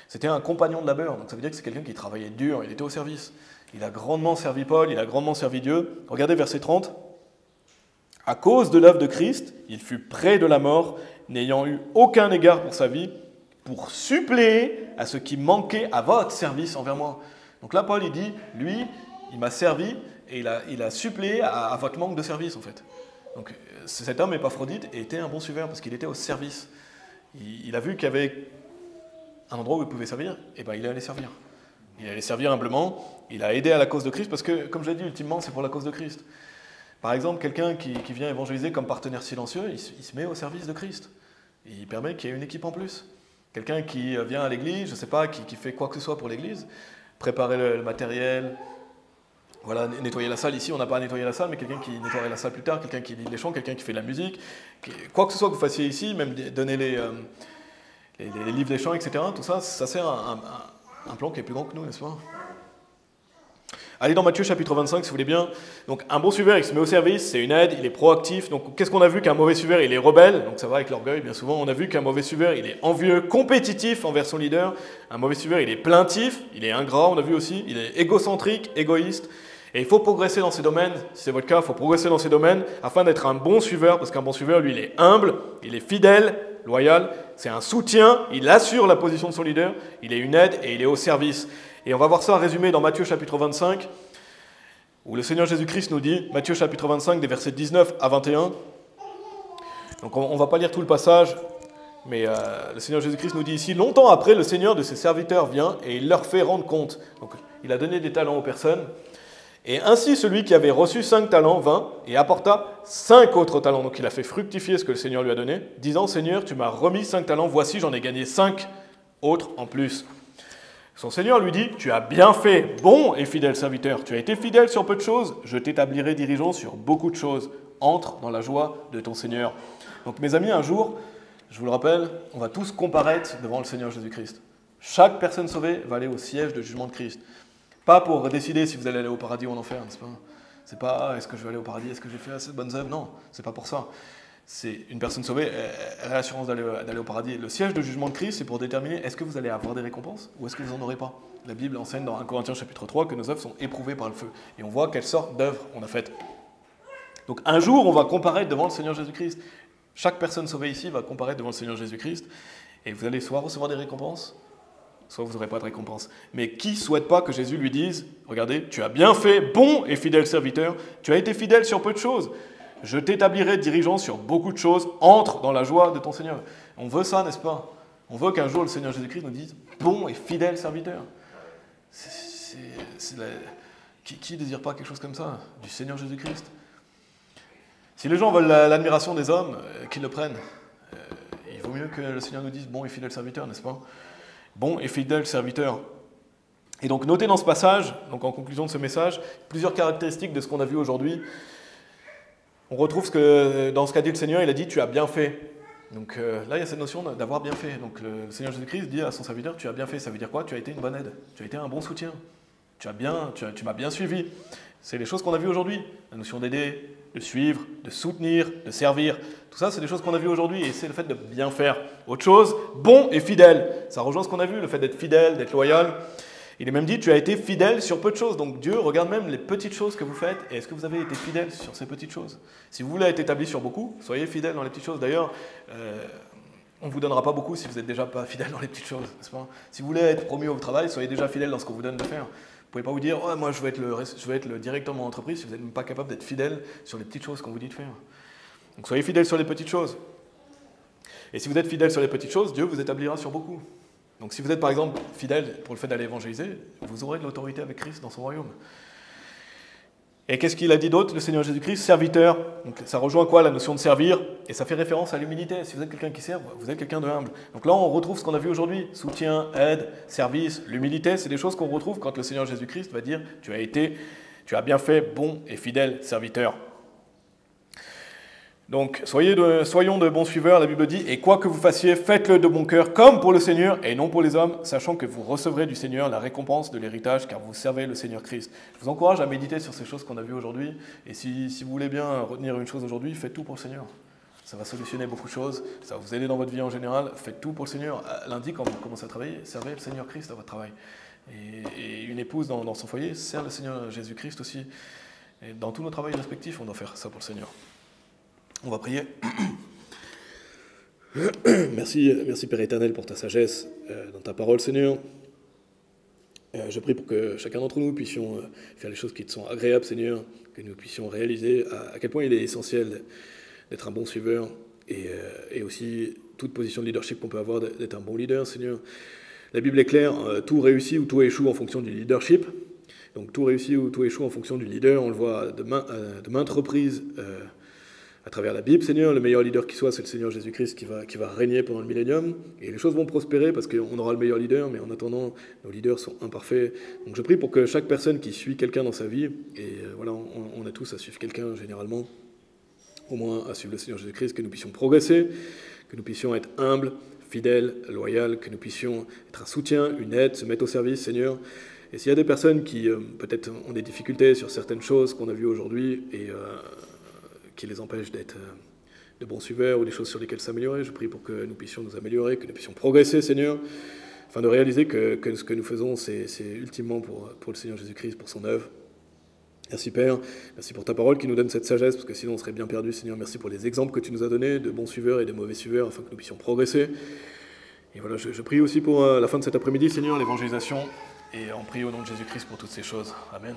C'était un compagnon de labeur, donc ça veut dire que c'est quelqu'un qui travaillait dur, il était au service. Il a grandement servi Paul, il a grandement servi Dieu. Regardez verset 30. « À cause de l'œuvre de Christ, il fut près de la mort, n'ayant eu aucun égard pour sa vie, pour suppléer à ce qui manquait à votre service envers moi. » Donc là, Paul, il dit, lui, il m'a servi et il a suppléé à votre manque de service, en fait. Donc cet homme, Épaphrodite, était un bon suiveur parce qu'il était au service. Il a vu qu'il y avait un endroit où il pouvait servir, et bien il allait servir. Il allait servir humblement, il a aidé à la cause de Christ parce que, comme je l'ai dit, ultimement, c'est pour la cause de Christ. Par exemple, quelqu'un qui vient évangéliser comme partenaire silencieux, il se met au service de Christ. Il permet qu'il y ait une équipe en plus. Quelqu'un qui vient à l'église, je ne sais pas, qui fait quoi que ce soit pour l'église, préparer le matériel, voilà, nettoyer la salle. Ici, on n'a pas à nettoyer la salle, mais quelqu'un qui nettoierait la salle plus tard, quelqu'un qui lit les chants, quelqu'un qui fait de la musique, quoi que ce soit que vous fassiez ici, même donner les livres des chants, etc. Tout ça, ça sert à un plan qui est plus grand que nous, n'est-ce pas? Allez dans Matthieu chapitre 25 si vous voulez bien. Donc un bon suiveur, il se met au service, c'est une aide, il est proactif. Donc qu'est-ce qu'on a vu? Qu'un mauvais suiveur, il est rebelle, donc ça va avec l'orgueil bien souvent. On a vu qu'un mauvais suiveur, il est envieux, compétitif envers son leader. Un mauvais suiveur, il est plaintif, il est ingrat, on a vu aussi. Il est égocentrique, égoïste. Et il faut progresser dans ces domaines, si c'est votre cas, il faut progresser dans ces domaines afin d'être un bon suiveur, parce qu'un bon suiveur, lui, il est humble, il est fidèle, loyal, c'est un soutien, il assure la position de son leader, il est une aide et il est au service. Et on va voir ça résumé dans Matthieu chapitre 25, où le Seigneur Jésus-Christ nous dit, Matthieu chapitre 25, des versets 19 à 21. Donc on ne va pas lire tout le passage, mais le Seigneur Jésus-Christ nous dit ici, longtemps après, le Seigneur de ses serviteurs vient et il leur fait rendre compte. Donc il a donné des talents aux personnes. Et ainsi, celui qui avait reçu 5 talents vint et apporta 5 autres talents. Donc il a fait fructifier ce que le Seigneur lui a donné, disant, Seigneur, tu m'as remis 5 talents, voici, j'en ai gagné 5 autres en plus. Son Seigneur lui dit, tu as bien fait, bon et fidèle serviteur, tu as été fidèle sur peu de choses, je t'établirai dirigeant sur beaucoup de choses. Entre dans la joie de ton Seigneur. Donc mes amis, un jour, je vous le rappelle, on va tous comparaître devant le Seigneur Jésus-Christ. Chaque personne sauvée va aller au siège de jugement de Christ. Pas pour décider si vous allez aller au paradis ou en enfer, n'est-ce pas? C'est pas est-ce que je vais aller au paradis, est-ce que j'ai fait assez de bonnes œuvres? Non, c'est pas pour ça. C'est une personne sauvée, elle a l'assurance d'aller au paradis. Le siège de jugement de Christ, c'est pour déterminer est-ce que vous allez avoir des récompenses ou est-ce que vous n'en aurez pas. La Bible enseigne dans 1 Corinthiens chapitre 3 que nos œuvres sont éprouvées par le feu. Et on voit quelle sorte d'œuvres on a faites. Donc un jour, on va comparaître devant le Seigneur Jésus-Christ. Chaque personne sauvée ici va comparaître devant le Seigneur Jésus-Christ. Et vous allez soit recevoir des récompenses, soit vous n'aurez pas de récompense. Mais qui ne souhaite pas que Jésus lui dise, regardez, tu as bien fait, bon et fidèle serviteur, tu as été fidèle sur peu de choses, je t'établirai dirigeant sur beaucoup de choses, entre dans la joie de ton Seigneur. On veut ça, n'est-ce pas? On veut qu'un jour le Seigneur Jésus-Christ nous dise, bon et fidèle serviteur. Qui ne désire pas quelque chose comme ça, du Seigneur Jésus-Christ? Si les gens veulent l'admiration des hommes, qu'ils le prennent. Il vaut mieux que le Seigneur nous dise, bon et fidèle serviteur, n'est-ce pas? Bon et fidèle serviteur. Et donc notez dans ce passage, donc en conclusion de ce message, plusieurs caractéristiques de ce qu'on a vu aujourd'hui. On retrouve dans ce qu'a dit le Seigneur, il a dit « tu as bien fait ». Donc là, il y a cette notion d'avoir bien fait. Donc le Seigneur Jésus-Christ dit à son serviteur « tu as bien fait ». Ça veut dire quoi? Tu as été une bonne aide, tu as été un bon soutien, tu m'as bien suivi. C'est les choses qu'on a vues aujourd'hui. La notion d'aider, de suivre, de soutenir, de servir. Tout ça, c'est des choses qu'on a vues aujourd'hui et c'est le fait de bien faire. Autre chose, bon et fidèle. Ça rejoint ce qu'on a vu, le fait d'être fidèle, d'être loyal. Il est même dit, tu as été fidèle sur peu de choses. Donc Dieu regarde même les petites choses que vous faites. Et est-ce que vous avez été fidèle sur ces petites choses? Si vous voulez être établi sur beaucoup, soyez fidèle dans les petites choses. D'ailleurs, on ne vous donnera pas beaucoup si vous n'êtes déjà pas fidèle dans les petites choses, n'est-ce pas? Si vous voulez être promu au travail, soyez déjà fidèle dans ce qu'on vous donne de faire. Vous ne pouvez pas vous dire, oh, moi je veux être le directeur de mon entreprise si vous n'êtes même pas capable d'être fidèle sur les petites choses qu'on vous dit de faire. Donc soyez fidèle sur les petites choses. Et si vous êtes fidèle sur les petites choses, Dieu vous établira sur beaucoup. Donc si vous êtes par exemple fidèle pour le fait d'aller évangéliser, vous aurez de l'autorité avec Christ dans son royaume. Et qu'est-ce qu'il a dit d'autre, le Seigneur Jésus-Christ? Serviteur. Donc ça rejoint quoi? La notion de servir. Et ça fait référence à l'humilité. Si vous êtes quelqu'un qui sert, vous êtes quelqu'un de humble. Donc là, on retrouve ce qu'on a vu aujourd'hui. Soutien, aide, service, l'humilité. C'est des choses qu'on retrouve quand le Seigneur Jésus-Christ va dire « tu as bien fait, bon et fidèle serviteur ». Donc, soyons de bons suiveurs, la Bible dit, et quoi que vous fassiez, faites-le de bon cœur, comme pour le Seigneur, et non pour les hommes, sachant que vous recevrez du Seigneur la récompense de l'héritage, car vous servez le Seigneur Christ. Je vous encourage à méditer sur ces choses qu'on a vues aujourd'hui, et si vous voulez bien retenir une chose aujourd'hui, faites tout pour le Seigneur. Ça va solutionner beaucoup de choses, ça va vous aider dans votre vie en général, faites tout pour le Seigneur. Lundi, quand vous commencez à travailler, servez le Seigneur Christ à votre travail. Et une épouse dans son foyer sert le Seigneur Jésus-Christ aussi. Et dans tous nos travails respectifs, on doit faire ça pour le Seigneur. On va prier. Merci Père éternel pour ta sagesse dans ta parole, Seigneur. Je prie pour que chacun d'entre nous puissions faire les choses qui te sont agréables, Seigneur, que nous puissions réaliser à quel point il est essentiel d'être un bon suiveur et aussi toute position de leadership qu'on peut avoir, d'être un bon leader, Seigneur. La Bible est claire, tout réussit ou tout échoue en fonction du leadership. Donc tout réussit ou tout échoue en fonction du leader. On le voit de maintes reprises à travers la Bible, Seigneur. Le meilleur leader qui soit, c'est le Seigneur Jésus-Christ qui va régner pendant le millénium. Et les choses vont prospérer parce qu'on aura le meilleur leader, mais en attendant, nos leaders sont imparfaits. Donc je prie pour que chaque personne qui suit quelqu'un dans sa vie, et voilà, on a tous à suivre quelqu'un généralement, au moins à suivre le Seigneur Jésus-Christ, que nous puissions progresser, que nous puissions être humbles, fidèles, loyaux, que nous puissions être un soutien, une aide, se mettre au service, Seigneur. Et s'il y a des personnes qui peut-être ont des difficultés sur certaines choses qu'on a vues aujourd'hui et qui les empêchent d'être de bons suiveurs ou des choses sur lesquelles s'améliorer, je prie pour que nous puissions nous améliorer, que nous puissions progresser, Seigneur, afin de réaliser que ce que nous faisons, c'est ultimement pour le Seigneur Jésus-Christ, pour son œuvre. Merci Père, merci pour ta parole qui nous donne cette sagesse, parce que sinon on serait bien perdu, Seigneur. Merci pour les exemples que tu nous as donnés, de bons suiveurs et de mauvais suiveurs, afin que nous puissions progresser. Et voilà, je prie aussi pour la fin de cet après-midi, Seigneur, l'évangélisation, et on prie au nom de Jésus-Christ pour toutes ces choses. Amen.